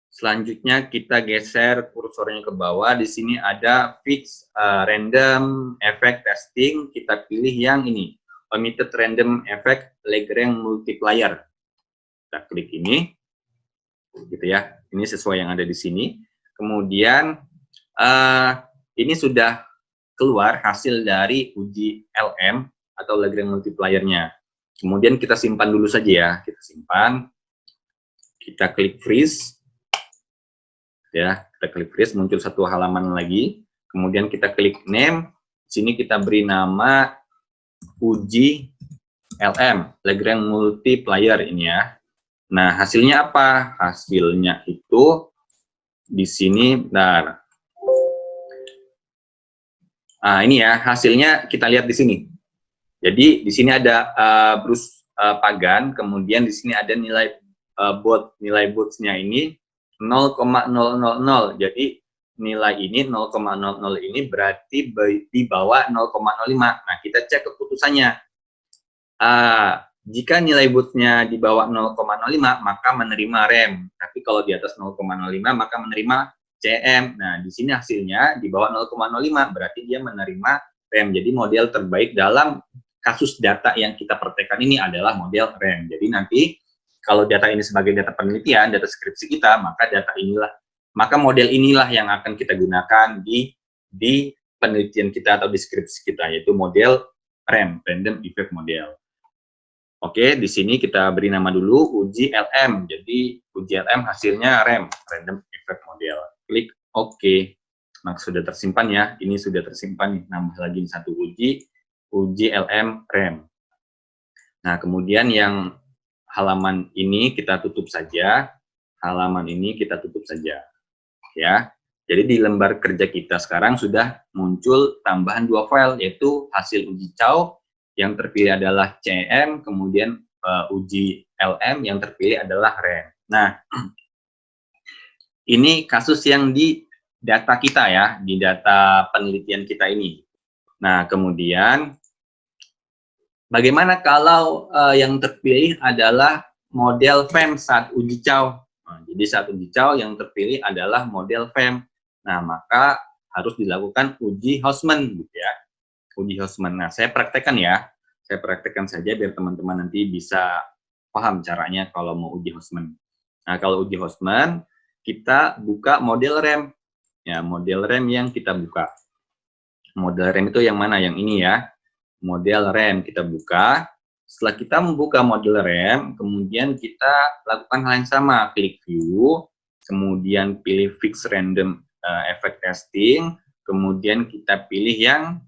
Selanjutnya kita geser kursornya ke bawah. Di sini ada Fix Random Effect Testing. Kita pilih yang ini. Omitted Random Effect Lagrange Multiplier. Kita klik ini. Gitu ya. Ini sesuai yang ada di sini. Kemudian ini sudah keluar hasil dari uji LM atau Lagrange multiplier-nya. Kemudian kita simpan dulu saja ya. Kita simpan. Kita klik freeze. Ya, kita klik freeze, muncul satu halaman lagi. Kemudian kita klik name. Di sini kita beri nama uji LM, Lagrange multiplier ini ya. Nah, hasilnya apa? Hasilnya itu di sini, bentar. Nah, ini ya, hasilnya kita lihat di sini. Jadi, di sini ada Bruce Pagan, kemudian di sini ada nilai nilai boots-nya ini 0,000. Jadi, nilai ini 0,00 ini berarti di bawah 0,05. Nah, kita cek keputusannya. Jika nilai boots-nya di bawah 0,05, maka menerima REM. Tapi kalau di atas 0,05, maka menerima CM. Nah, di sini hasilnya di bawah 0,05, berarti dia menerima REM. Jadi model terbaik dalam kasus data yang kita praktekkan ini adalah model REM. Jadi nanti kalau data ini sebagai data penelitian, data skripsi kita, maka model inilah yang akan kita gunakan di penelitian kita atau di skripsi kita, yaitu model REM, Random Effect Model. Oke, di sini kita beri nama dulu uji LM. Jadi uji LM hasilnya REM, Random Effect Model. Klik OK. Nah, sudah tersimpan ya. Ini sudah tersimpan nih. Nambah lagi satu uji LM REM. Nah, kemudian yang halaman ini kita tutup saja. Halaman ini kita tutup saja. Ya. Jadi di lembar kerja kita sekarang sudah muncul tambahan 2 file, yaitu hasil uji Chow yang terpilih adalah CM, kemudian uji LM yang terpilih adalah REM. Nah, ini kasus yang di data kita ya, di data penelitian kita ini. Nah, kemudian bagaimana kalau yang terpilih adalah model FEM saat uji Chow? Nah, jadi saat uji Chow yang terpilih adalah model FEM. Nah, maka harus dilakukan uji Hausman gitu ya. Uji Hausman. Nah, saya praktekkan ya. Saya praktekkan saja biar teman-teman nanti bisa paham caranya kalau mau uji Hausman. Nah, kalau uji Hausman, kita buka model RAM. Ya, model RAM yang kita buka. Model RAM itu yang mana? Yang ini ya. Model RAM kita buka. Setelah kita membuka model RAM, kemudian kita lakukan hal yang sama. Klik View, kemudian pilih Fix Random Effect Testing, kemudian kita pilih yang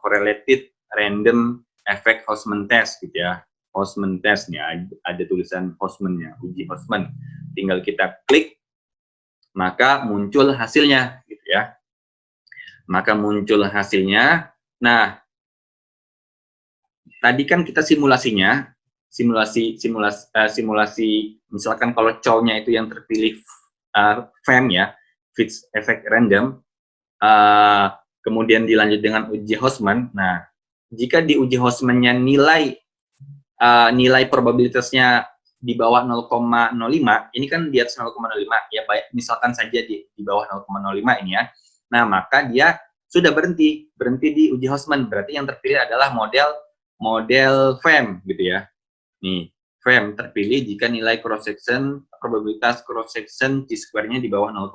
Correlated Random Effect Hostman Test gitu ya. Hostman Test nya ada tulisan Hostman-nya, uji Hostman. Tinggal kita klik, maka muncul hasilnya gitu ya. Maka muncul hasilnya. Nah, tadi kan kita simulasinya, simulasi misalkan kalau cow-nya itu yang terpilih FEM ya, Fixed Effect Random, kemudian dilanjut dengan uji Hostman. Nah, jika di uji Hostman-nya nilai probabilitasnya di bawah 0,05, ini kan di atas 0,05, ya baik, misalkan saja di bawah 0,05 ini ya. Nah, maka dia sudah berhenti di uji Hostman, berarti yang terpilih adalah model FEM gitu ya. Nih, FEM terpilih jika nilai cross section, probabilitas cross section T-square-nya di bawah 0,5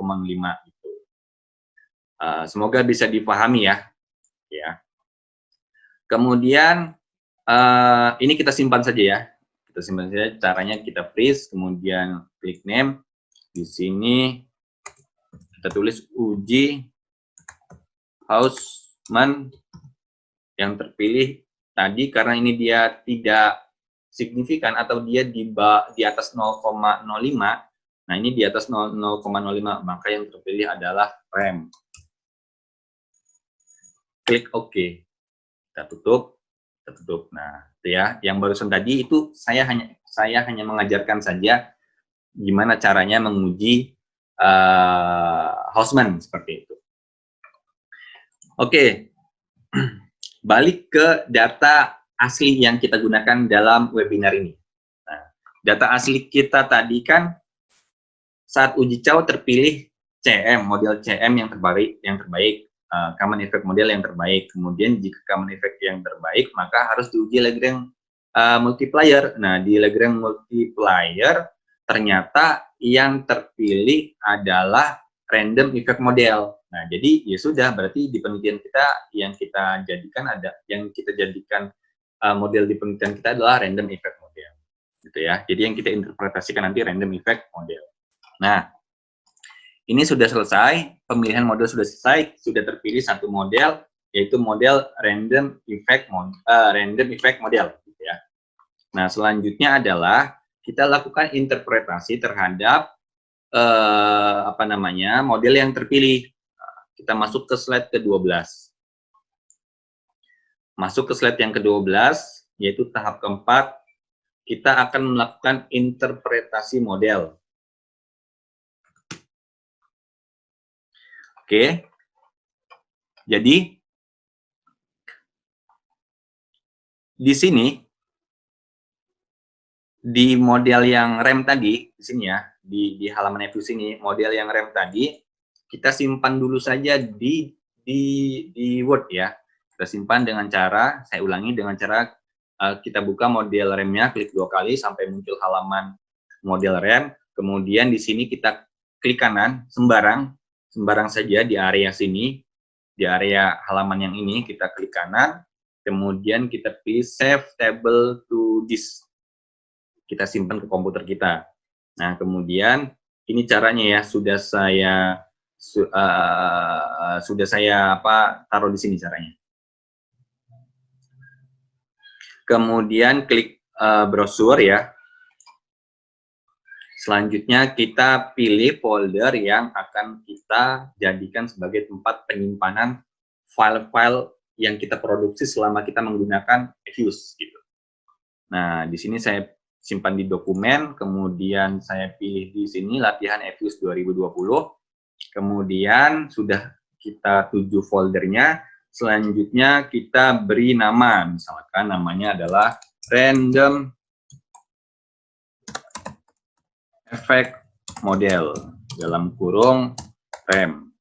gitu. Semoga bisa dipahami ya. Kemudian ini kita simpan saja ya. Kita simpan saja, caranya kita freeze, kemudian klik name. Di sini kita tulis uji Hostman yang terpilih tadi, karena ini dia tidak signifikan atau dia di atas 0,05. Nah, ini di atas 0,05, maka yang terpilih adalah RAM. Klik OK. Kita tutup. Nah, itu ya, yang barusan tadi itu saya hanya mengajarkan saja gimana caranya menguji Hostman seperti itu. Oke. Balik ke data asli yang kita gunakan dalam webinar ini. Nah, data asli kita tadi kan saat uji cow terpilih CM, model CM yang terbaik, common effect model yang terbaik. Kemudian jika common effect yang terbaik, maka harus diuji Lagrange multiplier. Nah, di Lagrange multiplier ternyata yang terpilih adalah random effect model. Nah, jadi ya sudah, berarti di penelitian kita yang kita jadikan model di penelitian kita adalah random effect model, gitu ya. Jadi yang kita interpretasikan nanti random effect model. Nah, ini sudah selesai, pemilihan model sudah selesai, sudah terpilih satu model, yaitu model random effect model, gitu ya. Nah, selanjutnya adalah kita lakukan interpretasi terhadap model yang terpilih. Kita masuk ke slide ke-12. Masuk ke slide yang ke-12, yaitu tahap keempat, kita akan melakukan interpretasi model. Oke. Jadi, di sini, di model yang RAM tadi, di sini ya, di halaman review sini, model yang RAM tadi, kita simpan dulu saja di Word ya. Kita simpan dengan cara, saya ulangi, dengan cara kita buka model RAM-nya, klik 2 kali sampai muncul halaman model RAM. Kemudian di sini kita klik kanan, sembarang saja di area sini, di area halaman yang ini, kita klik kanan, kemudian kita pilih Save Table to Disk. Kita simpan ke komputer kita. Nah, kemudian ini caranya ya, sudah saya taruh di sini caranya. Kemudian klik browser ya. Selanjutnya kita pilih folder yang akan kita jadikan sebagai tempat penyimpanan file-file yang kita produksi selama kita menggunakan Fuse gitu. Nah, di sini saya simpan di dokumen, kemudian saya pilih di sini latihan Fuse 2020. Kemudian sudah kita tuju foldernya, selanjutnya kita beri nama, misalkan namanya adalah random effect model dalam kurung RAM.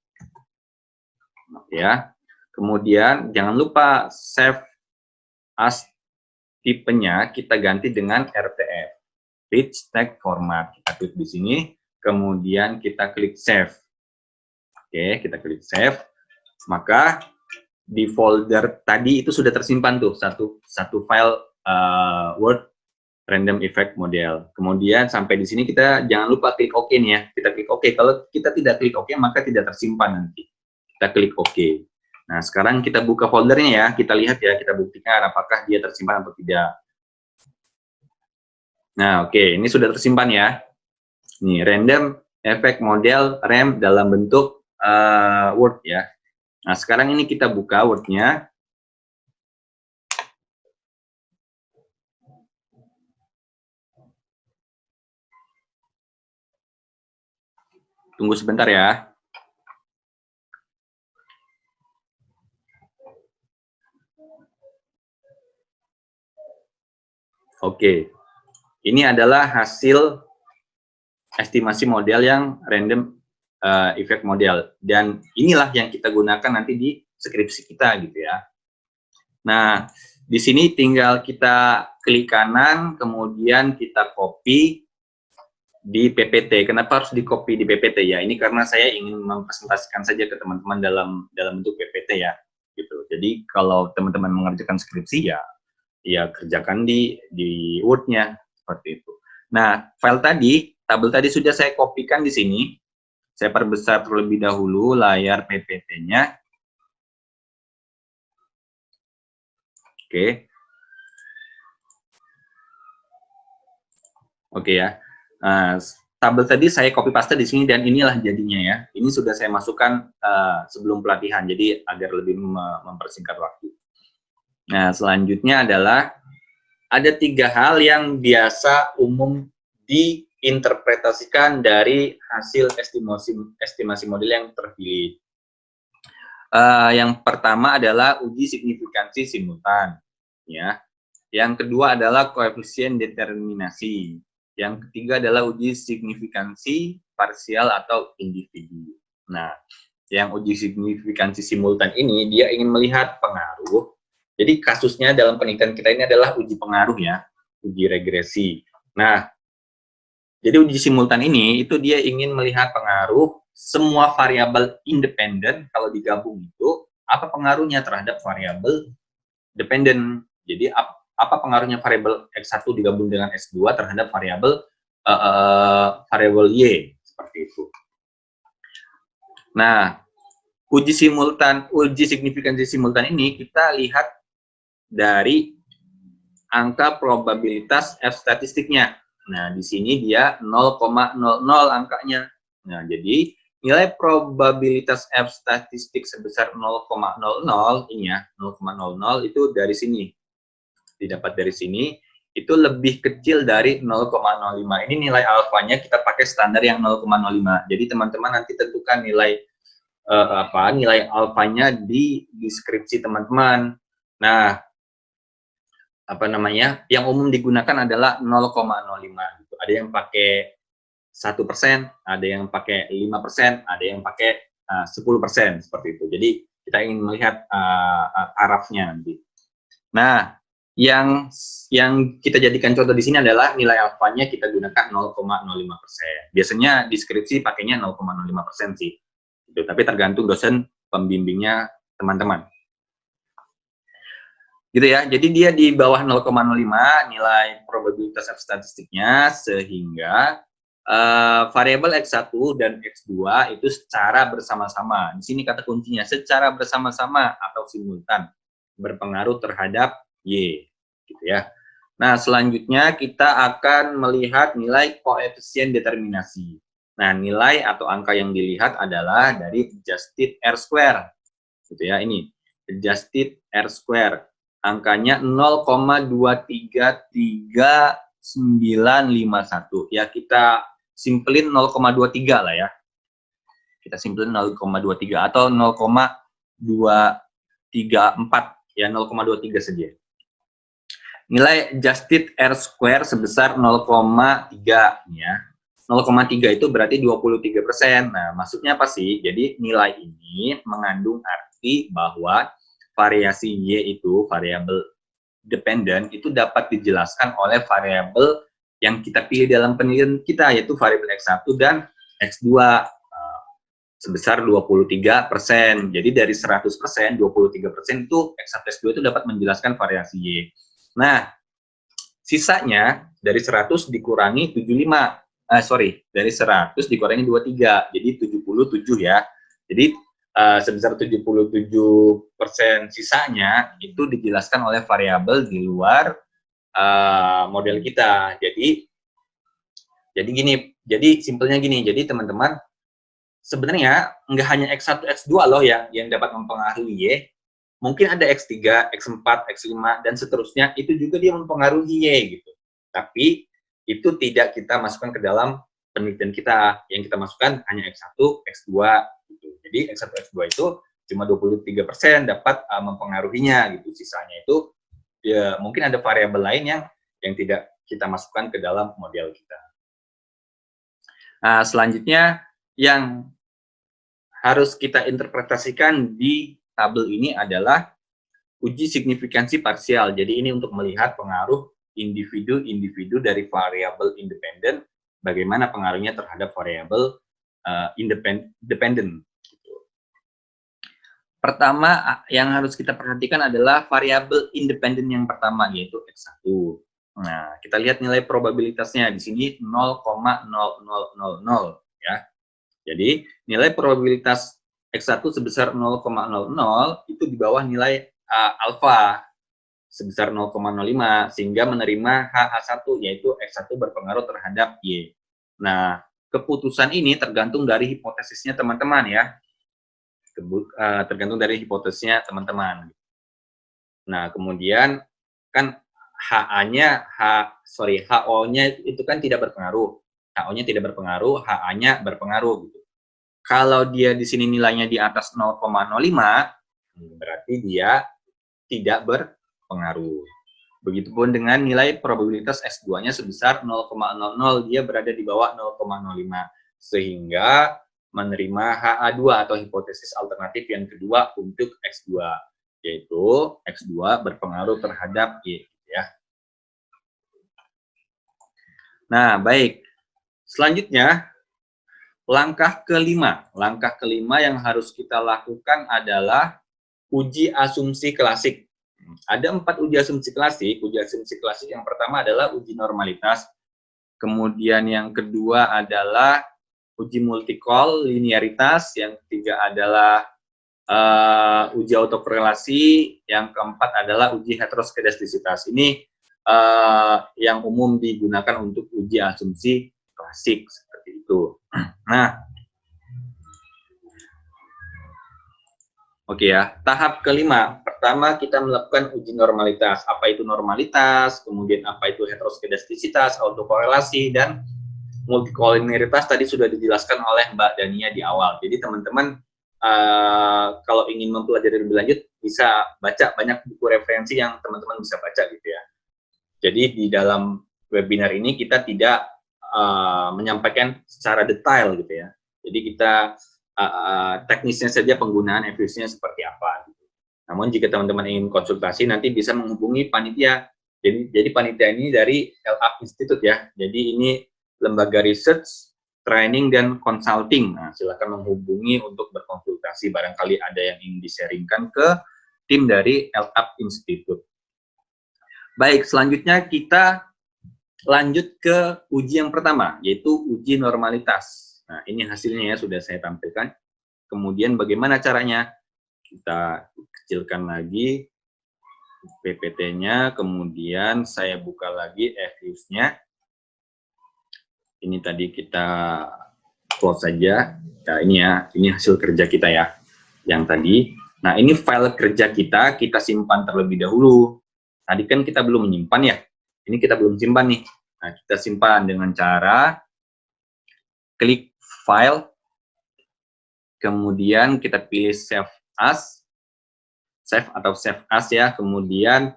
Ya. Kemudian jangan lupa save as, tipenya kita ganti dengan RTF, rich text format. Kita klik di sini. kemudian kita klik save. Oke, kita klik save, maka di folder tadi itu sudah tersimpan tuh satu file Word random effect model. Kemudian sampai di sini kita jangan lupa klik OK nih ya. Kita klik OK. Kalau kita tidak klik OK maka tidak tersimpan nanti. Kita klik OK. Nah, sekarang kita buka foldernya ya. Kita lihat ya, kita buktikan apakah dia tersimpan atau tidak. Nah, oke, ini sudah tersimpan ya. Nih, random effect model RAM dalam bentuk Word ya. Nah, sekarang ini kita buka Word-nya. Tunggu sebentar ya. Oke, ini adalah hasil estimasi model yang random effect model, dan inilah yang kita gunakan nanti di skripsi kita gitu ya. Nah, di sini tinggal kita klik kanan, kemudian kita copy di PPT. Kenapa harus di copy di PPT ya? Ini karena saya ingin mempresentasikan saja ke teman-teman dalam bentuk PPT ya, gitu. Jadi kalau teman-teman mengerjakan skripsi ya kerjakan di Word-nya seperti itu. Nah, tabel tadi sudah saya kopikan di sini. Saya perbesar terlebih dahulu layar PPT-nya. Oke. Oke ya. Tabel tadi saya copy paste di sini dan inilah jadinya ya. Ini sudah saya masukkan sebelum pelatihan, jadi agar lebih mempersingkat waktu. Nah, selanjutnya adalah ada 3 hal yang biasa umum diinterpretasikan dari hasil estimasi model yang terpilih. Yang pertama adalah uji signifikansi simultan, ya. Yang kedua adalah koefisien determinasi. Yang ketiga adalah uji signifikansi parsial atau individu. Nah, yang uji signifikansi simultan ini dia ingin melihat pengaruh. Jadi kasusnya dalam penelitian kita ini adalah uji pengaruh ya, uji regresi. Nah, jadi uji simultan ini itu dia ingin melihat pengaruh semua variabel independen kalau digabung itu apa pengaruhnya terhadap variabel dependen. Jadi apa pengaruhnya variabel X1 digabung dengan X2 terhadap variabel Y seperti itu. Nah, uji signifikansi simultan ini kita lihat dari angka probabilitas F statistiknya. Nah, di sini dia 0,00 angkanya. Nah, jadi nilai probabilitas F statistik sebesar 0,00 ini ya, 0,00 itu dari sini. Didapat dari sini, itu lebih kecil dari 0,05. Ini nilai alfanya kita pakai standar yang 0,05. Jadi teman-teman nanti tentukan nilai nilai alfanya di deskripsi teman-teman. Nah, yang umum digunakan adalah 0,05 gitu. Ada yang pakai 1%, ada yang pakai 5%, ada yang pakai 10% seperti itu. Jadi kita ingin melihat arafnya nanti. Nah, yang kita jadikan contoh di sini adalah nilai alfanya kita gunakan 0,05%. Biasanya deskripsi pakainya 0,05% sih. Gitu. Tapi tergantung dosen pembimbingnya teman-teman. Gitu ya, jadi dia di bawah 0,05 nilai probabilitas F statistiknya, sehingga variabel X1 dan X2 itu secara bersama-sama. Di sini kata kuncinya, secara bersama-sama atau simultan berpengaruh terhadap Y, gitu ya. Nah, selanjutnya kita akan melihat nilai koefisien determinasi. Nah, nilai atau angka yang dilihat adalah dari adjusted R-square, gitu ya, ini adjusted R-square. Angkanya 0,2333951. Ya, kita simpelin 0,23 lah ya. Kita simpelin 0,23 atau 0,234. Ya, 0,23 saja. Nilai adjusted R-square sebesar 0,3 ya. 0,3 itu berarti 23%. Nah, maksudnya apa sih? Jadi nilai ini mengandung arti bahwa variasi Y itu, variabel dependen, itu dapat dijelaskan oleh variabel yang kita pilih dalam penelitian kita, yaitu variabel X1 dan X2 sebesar 23%. Jadi dari 100%, 23% itu X1, X2 itu dapat menjelaskan variasi Y. Nah, sisanya dari 100 dikurangi 75. Dari 100 dikurangi 23, jadi 77 ya. Jadi sebesar 77% sisanya itu dijelaskan oleh variabel di luar model kita. Jadi gini, jadi simpelnya gini. Jadi teman-teman, sebenarnya nggak hanya X1, X2 loh yang dapat mempengaruhi Y. Mungkin ada X3, X4, X5, dan seterusnya, itu juga dia mempengaruhi Y gitu. Tapi itu tidak kita masukkan ke dalam penelitian kita. Yang kita masukkan hanya X1, X2 gitu. Jadi X1, X2 itu cuma 23% dapat mempengaruhinya gitu. Sisanya itu ya mungkin ada variabel lain yang tidak kita masukkan ke dalam model kita. Nah, selanjutnya yang harus kita interpretasikan di tabel ini adalah uji signifikansi parsial. Jadi ini untuk melihat pengaruh individu-individu dari variabel independen, bagaimana pengaruhnya terhadap variabel independen. Pertama yang harus kita perhatikan adalah variabel independen yang pertama, yaitu X1. Nah, kita lihat nilai probabilitasnya di sini 0,0000 ya. Jadi, nilai probabilitas X1 sebesar 0,00 itu di bawah nilai alfa sebesar 0,05 sehingga menerima HA1, yaitu X1 berpengaruh terhadap Y. Nah, keputusan ini tergantung dari hipotesisnya teman-teman ya. Tergantung dari hipotesisnya teman-teman. Nah, kemudian kan HO-nya itu kan tidak berpengaruh. HO-nya tidak berpengaruh, HA-nya berpengaruh gitu. Kalau dia di sini nilainya di atas 0,05, berarti dia tidak berpengaruh. Begitupun dengan nilai probabilitas S2-nya sebesar 0,00, dia berada di bawah 0,05. Sehingga menerima HA2 atau hipotesis alternatif yang kedua untuk X2, yaitu X2 berpengaruh terhadap Y. Ya. Nah, baik. Selanjutnya, langkah kelima. Langkah kelima yang harus kita lakukan adalah uji asumsi klasik. Ada 4 uji asumsi klasik. Uji asumsi klasik yang pertama adalah uji normalitas. Kemudian yang kedua adalah uji multikol linearitas. Yang ketiga adalah uji autokorelasi. Yang keempat adalah uji heteroskedastisitas. Ini yang umum digunakan untuk uji asumsi klasik seperti itu. Nah, oke ya, tahap kelima. Pertama kita melakukan uji normalitas. Apa itu normalitas, kemudian apa itu heteroskedastisitas, autokorelasi, dan multikolinearitas tadi sudah dijelaskan oleh Mbak Dania di awal. Jadi teman-teman kalau ingin mempelajari lebih lanjut bisa baca banyak buku referensi yang teman-teman bisa baca gitu ya. Jadi di dalam webinar ini kita tidak menyampaikan secara detail gitu ya. Jadi kita teknisnya saja penggunaan FUS-nya seperti apa. Gitu. Namun jika teman-teman ingin konsultasi nanti bisa menghubungi panitia. Jadi panitia ini dari LUP Institute ya. Jadi ini lembaga research, training, dan consulting. Nah, silakan menghubungi untuk berkonsultasi. Barangkali ada yang ingin di-sharingkan ke tim dari LUP Institute. Baik, selanjutnya kita lanjut ke uji yang pertama, yaitu uji normalitas. Nah, ini hasilnya ya, sudah saya tampilkan. Kemudian bagaimana caranya? Kita kecilkan lagi PPT-nya, kemudian saya buka lagi FUS-nya. Ini tadi kita close saja. Nah, ini ya, ini hasil kerja kita ya, yang tadi. Nah, ini file kerja kita simpan terlebih dahulu. Tadi kan kita belum menyimpan ya. Ini kita belum simpan nih. Nah, kita simpan dengan cara klik file, kemudian kita pilih save as, save atau save as ya, kemudian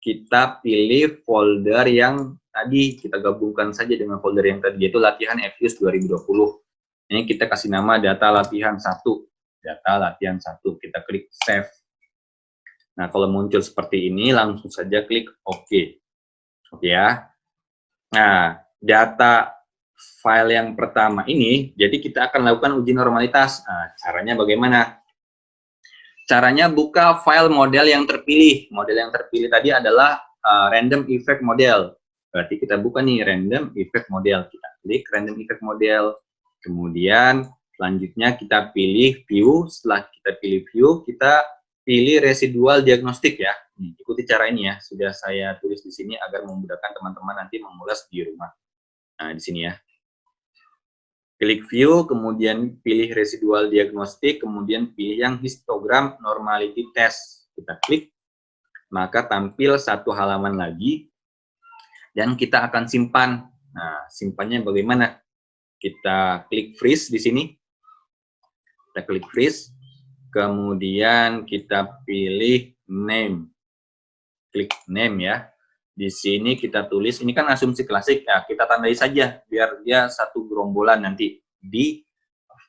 kita pilih folder yang tadi, kita gabungkan saja dengan folder yang tadi, yaitu latihan FUS 2020. Ini kita kasih nama data latihan 1. Data latihan 1, kita klik save. Nah, kalau muncul seperti ini, langsung saja klik OK. Oke ya. Nah, data file yang pertama ini, jadi kita akan lakukan uji normalitas. Nah, caranya bagaimana? Caranya buka file model yang terpilih. Model yang terpilih tadi adalah random effect model. Berarti kita buka nih random effect model. Kita klik random effect model. Kemudian selanjutnya kita pilih view. Setelah kita pilih view, kita pilih residual diagnostik ya. Ikuti cara ini ya. Sudah saya tulis di sini agar memudahkan teman-teman nanti mengulas di rumah. Nah, di sini ya. Klik view, kemudian pilih residual diagnostik, kemudian pilih yang histogram normality test. Kita klik, maka tampil satu halaman lagi, dan kita akan simpan. Nah, simpannya bagaimana? Kita klik freeze di sini. Kita klik freeze, kemudian kita pilih name. Klik name ya. Di sini kita tulis, ini kan asumsi klasik, ya kita tandai saja biar dia satu gerombolan nanti di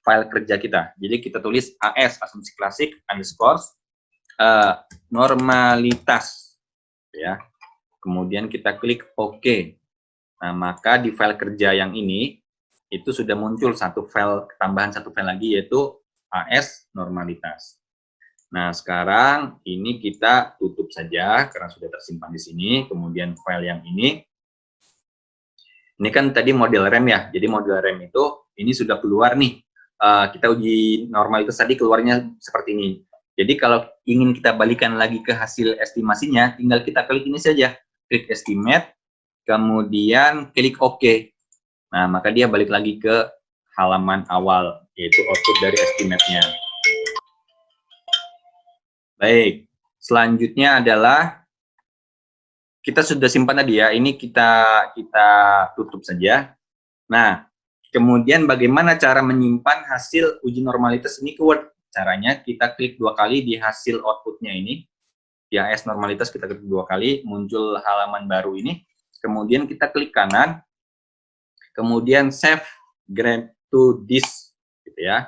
file kerja kita. Jadi kita tulis AS, asumsi klasik, underscore, normalitas. Ya. Kemudian kita klik OK. Nah, maka di file kerja yang ini, itu sudah muncul tambahan satu file lagi, yaitu AS normalitas. Nah, sekarang ini kita tutup saja karena sudah tersimpan di sini. Kemudian file yang ini kan tadi model RAM ya. Jadi model RAM itu ini sudah keluar nih. Kita uji normalitas tadi keluarnya seperti ini. Jadi kalau ingin kita balikan lagi ke hasil estimasinya, tinggal kita klik ini saja. Klik estimate, kemudian klik OK. Nah, maka dia balik lagi ke halaman awal, yaitu output dari estimate-nya. Baik, selanjutnya adalah kita sudah simpan tadi ya, ini kita tutup saja. Nah, kemudian bagaimana cara menyimpan hasil uji normalitas ini ke Word? Caranya kita klik 2 kali di hasil outputnya ini, di AS normalitas kita klik 2 kali, muncul halaman baru ini, kemudian kita klik kanan, kemudian save grab to disk, gitu ya.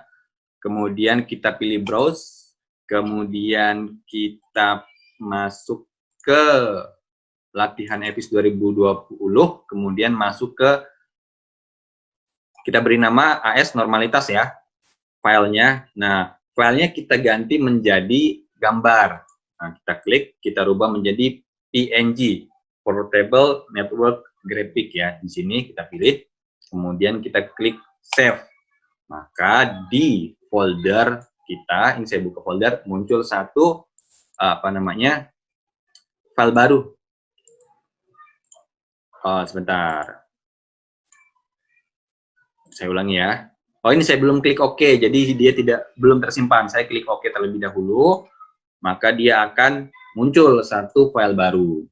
Kemudian kita pilih browse, kemudian kita masuk ke latihan EPIS 2020, kemudian masuk ke, kita beri nama AS normalitas ya, filenya. Nah, filenya kita ganti menjadi gambar. Nah, kita klik, kita rubah menjadi PNG, Portable Network Graphic ya. Di sini kita pilih, kemudian kita klik save. Maka di folder kita, ini saya buka folder, muncul satu file baru. Sebentar, saya ulangi ya. Ini saya belum klik OK, jadi dia belum tersimpan. Saya klik OK terlebih dahulu, maka dia akan muncul satu file baru.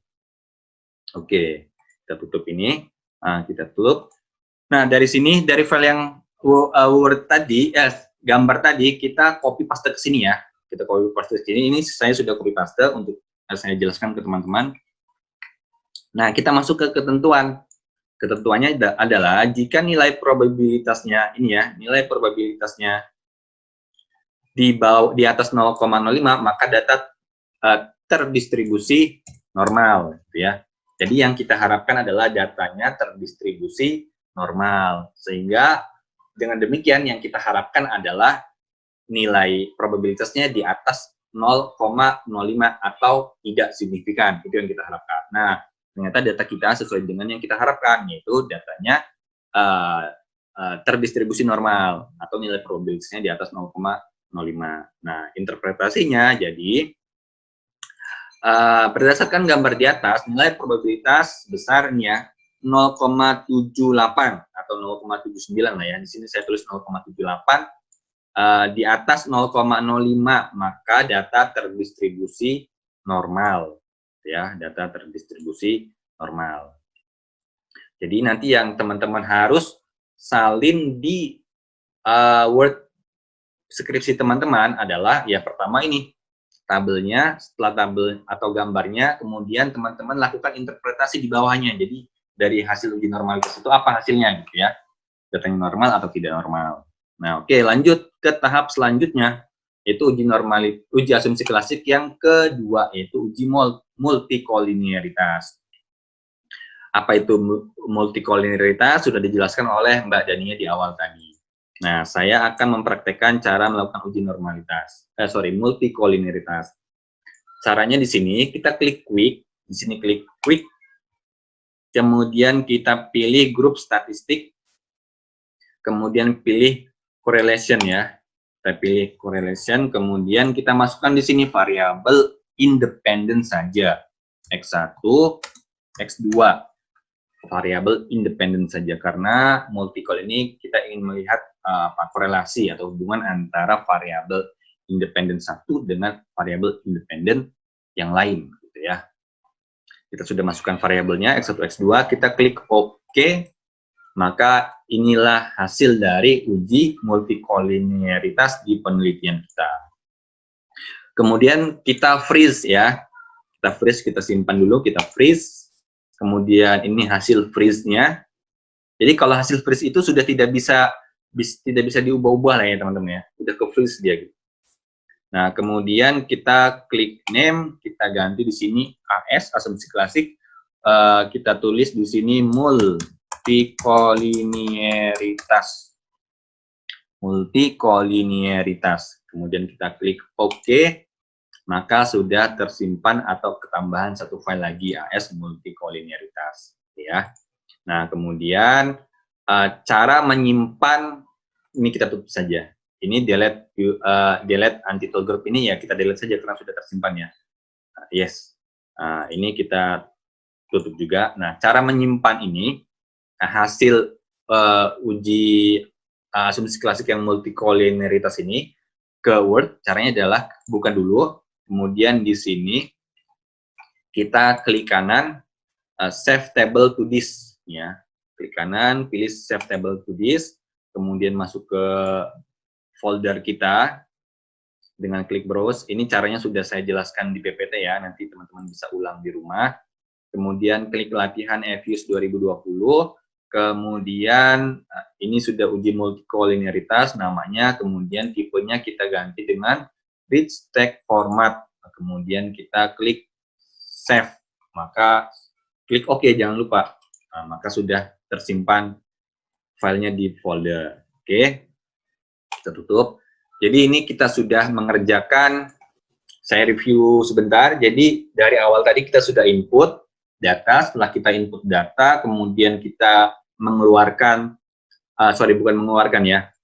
Oke, kita tutup ini. Nah, kita tutup. Nah, dari sini, dari file yang Word tadi, gambar tadi, kita copy paste ke sini ya. Kita copy paste ke sini. Ini saya sudah copy paste untuk saya jelaskan ke teman-teman. Nah, kita masuk ke ketentuan. Ketentuannya adalah jika nilai probabilitasnya ini ya, nilai probabilitasnya di atas 0,05, maka data terdistribusi normal, gitu ya. Jadi yang kita harapkan adalah datanya terdistribusi normal, sehingga dengan demikian yang kita harapkan adalah nilai probabilitasnya di atas 0,05 atau tidak signifikan. Itu yang kita harapkan. Nah, ternyata data kita sesuai dengan yang kita harapkan, yaitu datanya terdistribusi normal atau nilai probabilitasnya di atas 0,05. Nah, interpretasinya jadi berdasarkan gambar di atas, nilai probabilitas besarnya 0,78 atau 0,79 lah ya. Di sini saya tulis 0,78. Di atas 0,05 maka data terdistribusi normal, ya, data terdistribusi normal. Jadi nanti yang teman-teman harus salin di Word skripsi teman-teman adalah ya pertama ini tabelnya, setelah tabel atau gambarnya, kemudian teman-teman lakukan interpretasi di bawahnya. Jadi dari hasil uji normalitas itu apa hasilnya gitu ya, datanya normal atau tidak normal. Nah, oke, lanjut ke tahap selanjutnya, yaitu uji asumsi klasik yang kedua, yaitu uji multikolinearitas. Apa itu multikolinialitas sudah dijelaskan oleh Mbak Dania di awal tadi. Nah, saya akan mempraktekkan cara melakukan uji multikolinialitas. Caranya di sini kita klik quick, di sini klik quick, kemudian kita pilih grup statistik, kemudian pilih correlation ya. Kita pilih correlation, kemudian kita masukkan di sini variabel independen saja. X1, X2. Variabel independen saja karena multikol ini kita ingin melihat korelasi atau hubungan antara variabel independen satu dengan variabel independen yang lain gitu ya. Kita sudah masukkan variabelnya X1, X2, kita klik OK, maka inilah hasil dari uji multikolinialitas di penelitian kita. Kemudian kita freeze ya. Kita freeze, kita simpan dulu, kita freeze. Kemudian ini hasil freeze-nya. Jadi kalau hasil freeze itu sudah tidak bisa diubah-ubah lah ya teman-teman ya. Udah ke freeze dia gitu. Nah, kemudian kita klik name, kita ganti di sini AS, asumsi klasik. Kita tulis di sini multikolinialitas. Multikolinialitas. Kemudian kita klik OK. Maka sudah tersimpan atau ketambahan satu file lagi AS multikolinialitas ya. Nah, kemudian cara menyimpan ini kita tutup saja. Ini delete untitled group ini ya kita delete saja karena sudah tersimpan ya. Yes. Ini kita tutup juga. Nah, cara menyimpan ini hasil uji asumsi klasik yang multikolinialitas ini ke Word, caranya adalah buka dulu. Kemudian di sini kita klik kanan save table to disk ya. Klik kanan, pilih save table to disk, kemudian masuk ke folder kita dengan klik browse. Ini caranya sudah saya jelaskan di PPT ya, nanti teman-teman bisa ulang di rumah. Kemudian klik latihan EVIUS 2020. Kemudian ini sudah uji multikolinialitas namanya, kemudian tipenya kita ganti dengan rich text format, kemudian kita klik save, maka klik OK jangan lupa. Nah, maka sudah tersimpan filenya di folder. Oke, kita tutup. Jadi ini kita sudah mengerjakan, saya review sebentar. Jadi dari awal tadi kita sudah input data, setelah kita input data, kemudian kita mengeluarkan,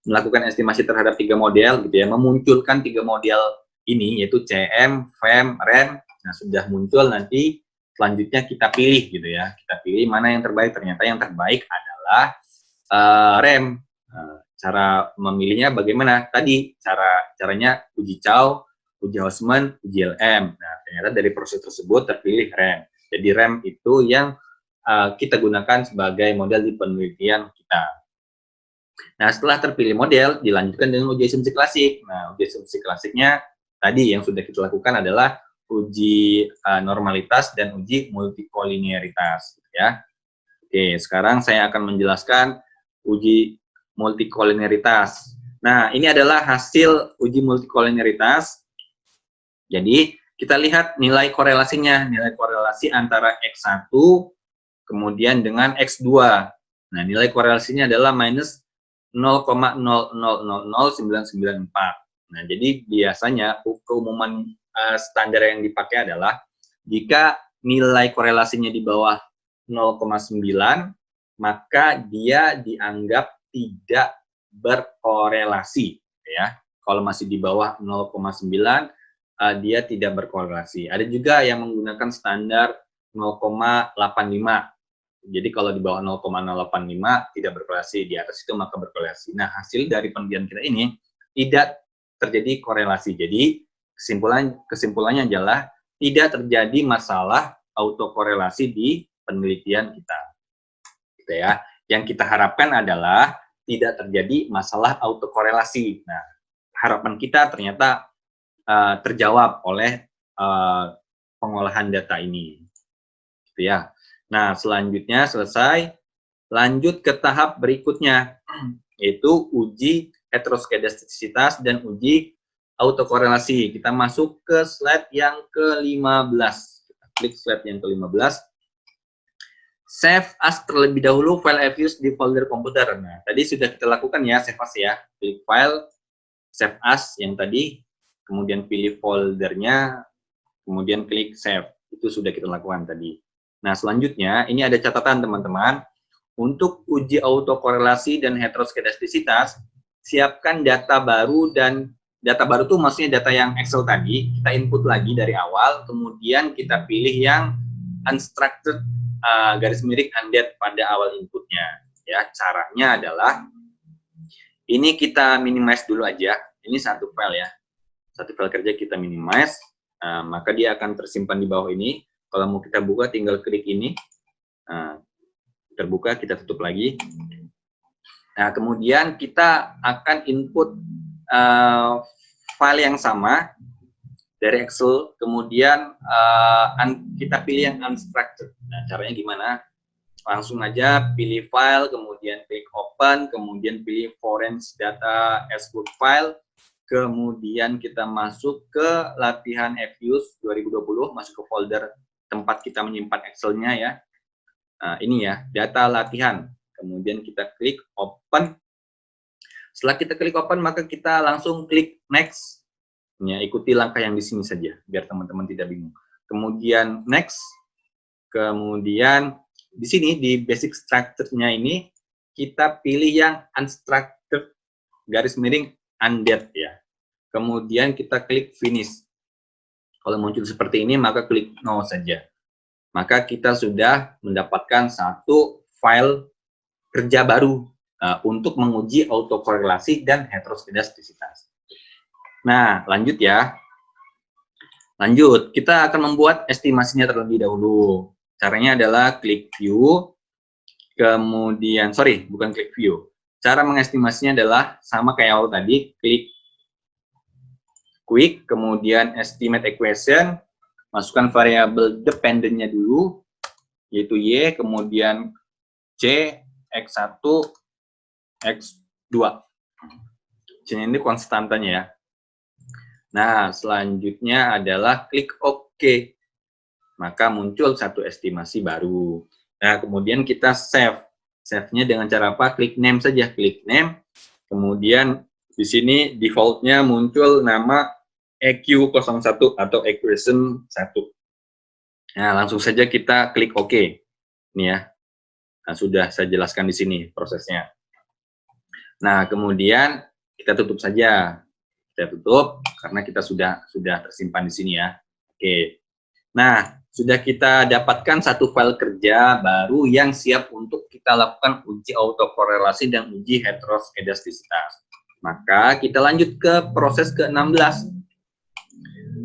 melakukan estimasi terhadap 3 model gitu ya, memunculkan 3 model ini yaitu CM, FEM, REM. Nah, sudah muncul, nanti selanjutnya kita pilih gitu ya. Kita pilih mana yang terbaik. Ternyata yang terbaik adalah REM. Cara memilihnya bagaimana? Tadi caranya uji Chow, uji Hausman, uji LM. Nah, ternyata dari proses tersebut terpilih REM. Jadi REM itu yang kita gunakan sebagai model di penelitian kita. Nah, setelah terpilih model, dilanjutkan dengan uji asumsi klasik. Nah, uji asumsi klasiknya tadi yang sudah kita lakukan adalah uji normalitas dan uji multikolinialitas. Ya. Oke, sekarang saya akan menjelaskan uji multikolinialitas. Nah, ini adalah hasil uji multikolinialitas. Jadi, kita lihat nilai korelasinya, nilai korelasi antara X1 kemudian dengan X2. Nah, nilai korelasinya adalah minus 0,000994. Nah, jadi biasanya keumuman standar yang dipakai adalah jika nilai korelasinya di bawah 0,9, maka dia dianggap tidak berkorelasi. Ya. Kalau masih di bawah 0,9, dia tidak berkorelasi. Ada juga yang menggunakan standar 0,85. Jadi kalau di bawah 0,085 tidak berkorelasi, di atas itu maka berkorelasi. Nah, hasil dari penelitian kita ini tidak terjadi korelasi. Jadi kesimpulannya adalah tidak terjadi masalah autokorelasi di penelitian kita. Gitu ya. Yang kita harapkan adalah tidak terjadi masalah autokorelasi. Nah, harapan kita ternyata terjawab oleh pengolahan data ini. Gitu ya. Nah, selanjutnya selesai, lanjut ke tahap berikutnya, yaitu uji heteroskedastisitas dan uji autokorelasi. Kita masuk ke slide yang ke-15. Kita klik slide yang ke-15. save as terlebih dahulu file FUs di folder komputer. Nah, tadi sudah kita lakukan ya, save as ya. Klik file, save as yang tadi, kemudian pilih foldernya, kemudian klik save. Itu sudah kita lakukan tadi. Nah, selanjutnya ini ada catatan teman-teman. Untuk uji autokorelasi dan heteroskedastisitas, siapkan data baru, dan data baru itu maksudnya data yang Excel tadi, kita input lagi dari awal, kemudian kita pilih yang unstructured garis miring undet pada awal inputnya. Ya, caranya adalah ini kita minimize dulu aja. Ini satu file ya, satu file kerja kita minimize, maka dia akan tersimpan di bawah ini. Kalau mau kita buka, tinggal klik ini. Terbuka, kita tutup lagi. Nah, kemudian kita akan input file yang sama dari Excel, kemudian kita pilih yang unstructured. Nah, caranya gimana? Langsung aja pilih file, kemudian klik open, kemudian pilih foreign data as Word file, kemudian kita masuk ke latihan FUs 2020, masuk ke folder tempat kita menyimpan Excel-nya ya. Nah, ini ya, data latihan. Kemudian kita klik open. Setelah kita klik open, maka kita langsung klik next. Ya, ikuti langkah yang di sini saja, biar teman-teman tidak bingung. Kemudian next. Kemudian di sini, di basic structure-nya ini, kita pilih yang unstructured garis miring undet ya. Kemudian kita klik finish. Kalau muncul seperti ini, maka klik no saja. Maka kita sudah mendapatkan satu file kerja baru untuk menguji autokorelasi dan heteroskedastisitas. Nah, lanjut ya. Lanjut, kita akan membuat estimasinya terlebih dahulu. Caranya adalah klik view, kemudian, bukan klik view. Cara mengestimasinya adalah sama kayak awal tadi, klik quick, kemudian estimate equation, masukkan variabel dependent-nya dulu, yaitu Y, kemudian C, X1, X2. C ini konstantanya ya. Nah, selanjutnya adalah klik OK. Maka muncul satu estimasi baru. Nah, kemudian kita save. Save-nya dengan cara apa? Klik name saja, klik name. Kemudian di sini default-nya muncul nama EQ01 atau equation 1. Nah, langsung saja kita klik OK. Ini ya. Nah, sudah saya jelaskan di sini prosesnya. Nah, kemudian kita tutup saja. Kita tutup karena kita sudah tersimpan di sini ya. Oke. Nah, sudah kita dapatkan satu file kerja baru yang siap untuk kita lakukan uji autokorelasi dan uji heteroskedastisitas. Maka kita lanjut ke proses ke-16,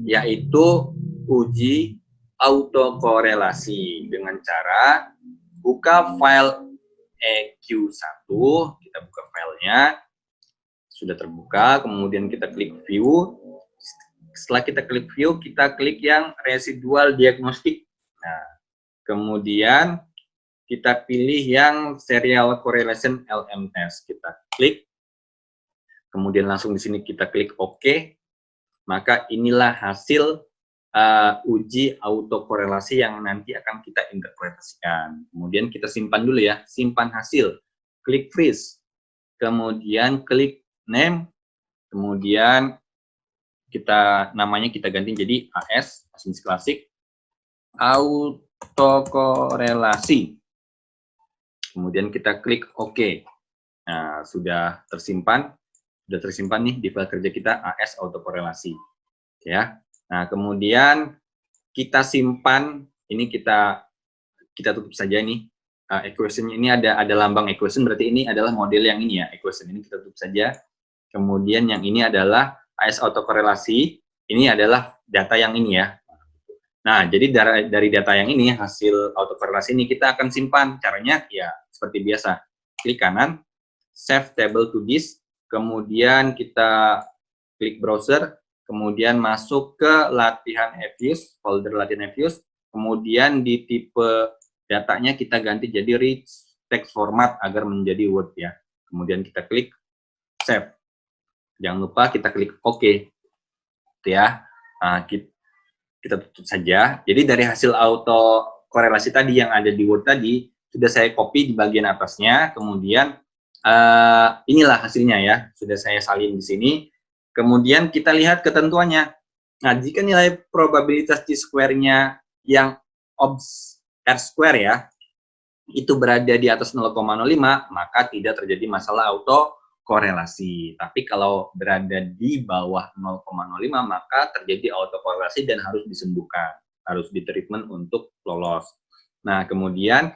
yaitu uji autokorelasi dengan cara buka file EQ1, kita buka filenya, sudah terbuka, kemudian kita klik view. Setelah kita klik view, kita klik yang residual diagnostic. Nah, kemudian kita pilih yang serial correlation LM test. Kita klik, kemudian langsung di sini kita klik OK. Maka inilah hasil uji autokorelasi yang nanti akan kita interpretasikan. Kemudian kita simpan dulu ya, simpan hasil. Klik freeze, kemudian klik name, kemudian namanya kita ganti jadi AS, asumsi klasik, autokorelasi. Kemudian kita klik OK. Nah, sudah tersimpan nih di file kerja kita AS autokorelasi. Ya. Nah, kemudian kita simpan, ini kita tutup saja nih. Equation ini ada lambang equation, berarti ini adalah model yang ini ya, equation ini kita tutup saja. Kemudian yang ini adalah AS autokorelasi, ini adalah data yang ini ya. Nah, jadi dari data yang ini, hasil autokorelasi ini kita akan simpan. Caranya ya seperti biasa. Klik kanan, save table to disk, kemudian kita klik browser, kemudian masuk ke latihan FUs, folder latihan FUs, kemudian di tipe datanya kita ganti jadi rich text format agar menjadi Word ya. Kemudian kita klik save. Jangan lupa kita klik OK. Itu ya. Nah, kita tutup saja. Jadi dari hasil auto korelasi tadi yang ada di Word tadi, sudah saya copy di bagian atasnya, kemudian inilah hasilnya ya, sudah saya salin di sini. Kemudian kita lihat ketentuannya. Nah, jika nilai probabilitas T-square-nya yang obs R-square ya, itu berada di atas 0,05, maka tidak terjadi masalah autokorelasi. Tapi kalau berada di bawah 0,05, maka terjadi autokorelasi dan harus disembuhkan, harus ditreatment untuk lolos. Nah, kemudian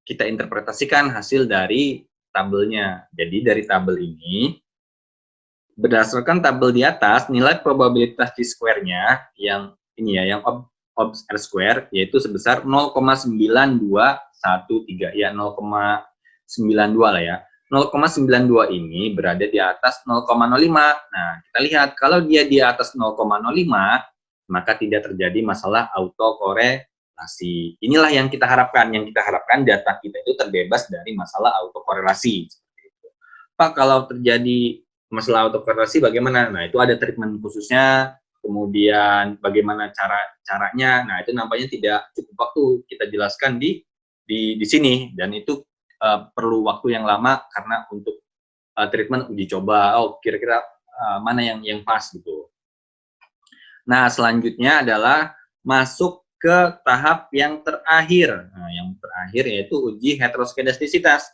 kita interpretasikan hasil dari tabelnya. Jadi dari tabel ini, berdasarkan tabel di atas, nilai probabilitas T-square-nya yang ini ya, yang obs R-square, yaitu sebesar 0,9213, ya 0,92 lah ya. 0,92 ini berada di atas 0,05. Nah, kita lihat, kalau dia di atas 0,05, maka tidak terjadi masalah autokorelasi. Inilah yang kita harapkan. Yang kita harapkan data kita itu terbebas dari masalah autokorelasi. Pak, kalau terjadi masalah autokorelasi bagaimana? Nah, itu ada treatment khususnya, kemudian bagaimana caranya. Nah, itu nampaknya tidak cukup waktu kita jelaskan di sini, dan itu perlu waktu yang lama karena untuk treatment uji coba. Oh, kira-kira mana yang pas gitu. Nah, selanjutnya adalah masuk ke tahap yang terakhir. Nah, yang terakhir yaitu uji heteroskedastisitas.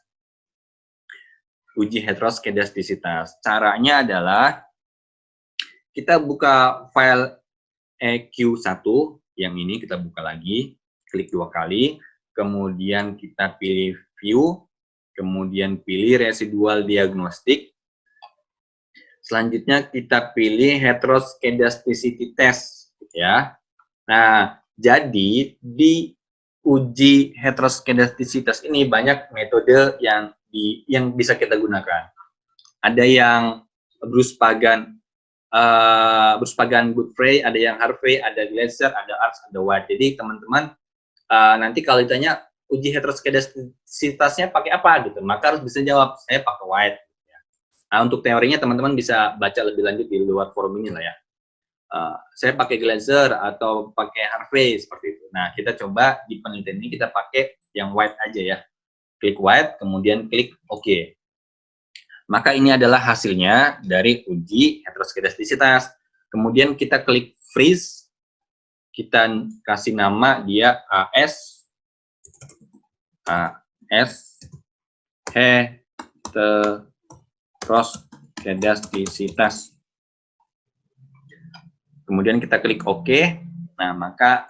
Uji heteroskedastisitas. Caranya adalah kita buka file EQ1, yang ini kita buka lagi, klik 2 kali, kemudian kita pilih view, kemudian pilih residual diagnostic. Selanjutnya kita pilih heteroskedasticity test, ya. Nah, jadi di uji heteroskedastisitas ini banyak metode yang bisa kita gunakan. Ada yang Bruce Pagan Godfrey, ada yang Harvey, ada Glasser, ada Arts, ada White. Jadi teman-teman nanti kalau ditanya uji heteroskedastisitasnya pakai apa gitu, maka harus bisa jawab saya pakai White. Nah, untuk teorinya teman-teman bisa baca lebih lanjut di luar forum ini lah ya. Saya pakai Glasser atau pakai Harvey seperti itu. Nah, kita coba di penelitian ini kita pakai yang White aja ya. Klik White, kemudian klik OK. Maka ini adalah hasilnya dari uji heteroskedastisitas. Kemudian kita klik freeze, kita kasih nama dia AS heteroskedastisitas. Kemudian kita klik OK. Nah, maka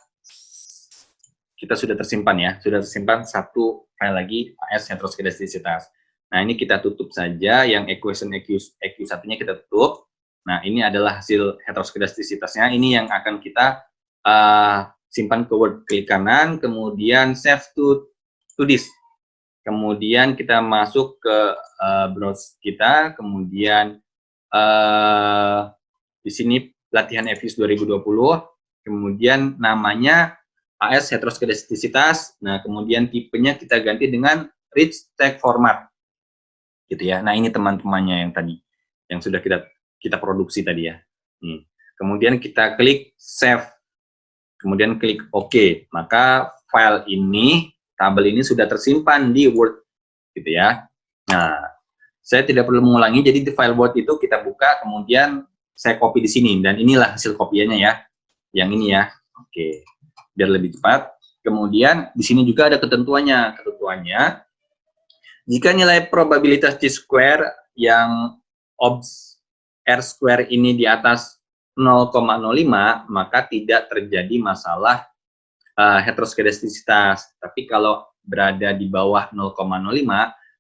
kita sudah tersimpan ya, sudah tersimpan satu file lagi AS heteroskedastisitas. Nah, ini kita tutup saja, yang equation EQ1-nya kita tutup. Nah, ini adalah hasil heteroskedastisitasnya. Ini yang akan kita simpan ke Word, klik kanan, kemudian save to disk. Kemudian kita masuk ke browse kita, kemudian di sini latihan EVIS 2020, kemudian namanya AS heteroskedastisitas. Nah, kemudian tipenya kita ganti dengan rich text format. Gitu ya. Nah, ini teman-temannya yang tadi yang sudah kita produksi tadi ya. Kemudian kita klik save, kemudian klik OK, maka file ini, tabel ini sudah tersimpan di Word gitu ya. Nah, saya tidak perlu mengulangi, jadi di file Word itu kita buka, kemudian saya copy di sini, dan inilah hasil kopiannya ya, yang ini ya. Oke, biar lebih cepat. Kemudian di sini juga ada ketentuannya. Jika nilai probabilitas T-square yang obs R-square ini di atas 0,05, maka tidak terjadi masalah heteroskedastisitas. Tapi kalau berada di bawah 0,05,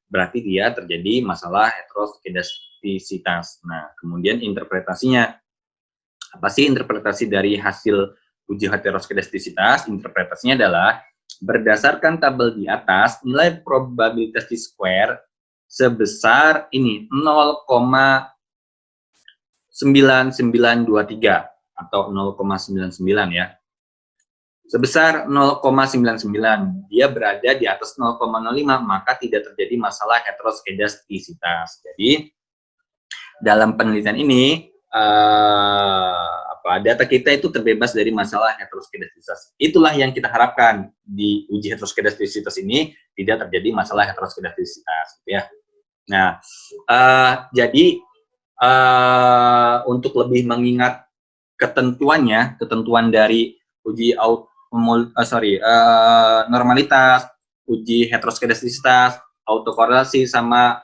berarti dia terjadi masalah heteroskedastisitas. Nah, kemudian interpretasinya. Apa sih interpretasi dari hasil uji heteroskedastisitas? Interpretasinya adalah berdasarkan tabel di atas, nilai probabilitas T-square sebesar ini 0,9923 atau 0,99 ya. Sebesar 0,99, dia berada di atas 0,05, maka tidak terjadi masalah heteroskedastisitas. Jadi dalam penelitian ini data kita itu terbebas dari masalah heteroskedastisitas. Itulah yang kita harapkan di uji heteroskedastisitas ini, tidak terjadi masalah heteroskedastisitas, gitu ya. Nah, jadi untuk lebih mengingat ketentuan dari uji normalitas, uji heteroskedastisitas, autokorelasi sama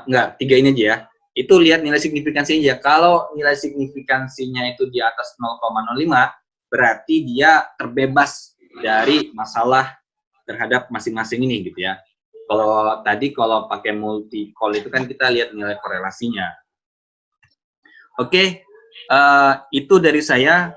enggak, 3 ini aja ya. Itu lihat nilai signifikansinya aja. Kalau nilai signifikansinya itu di atas 0,05, berarti dia terbebas dari masalah terhadap masing-masing ini gitu ya. Kalau tadi kalau pakai multi call itu kan kita lihat nilai korelasinya. Oke, itu dari saya.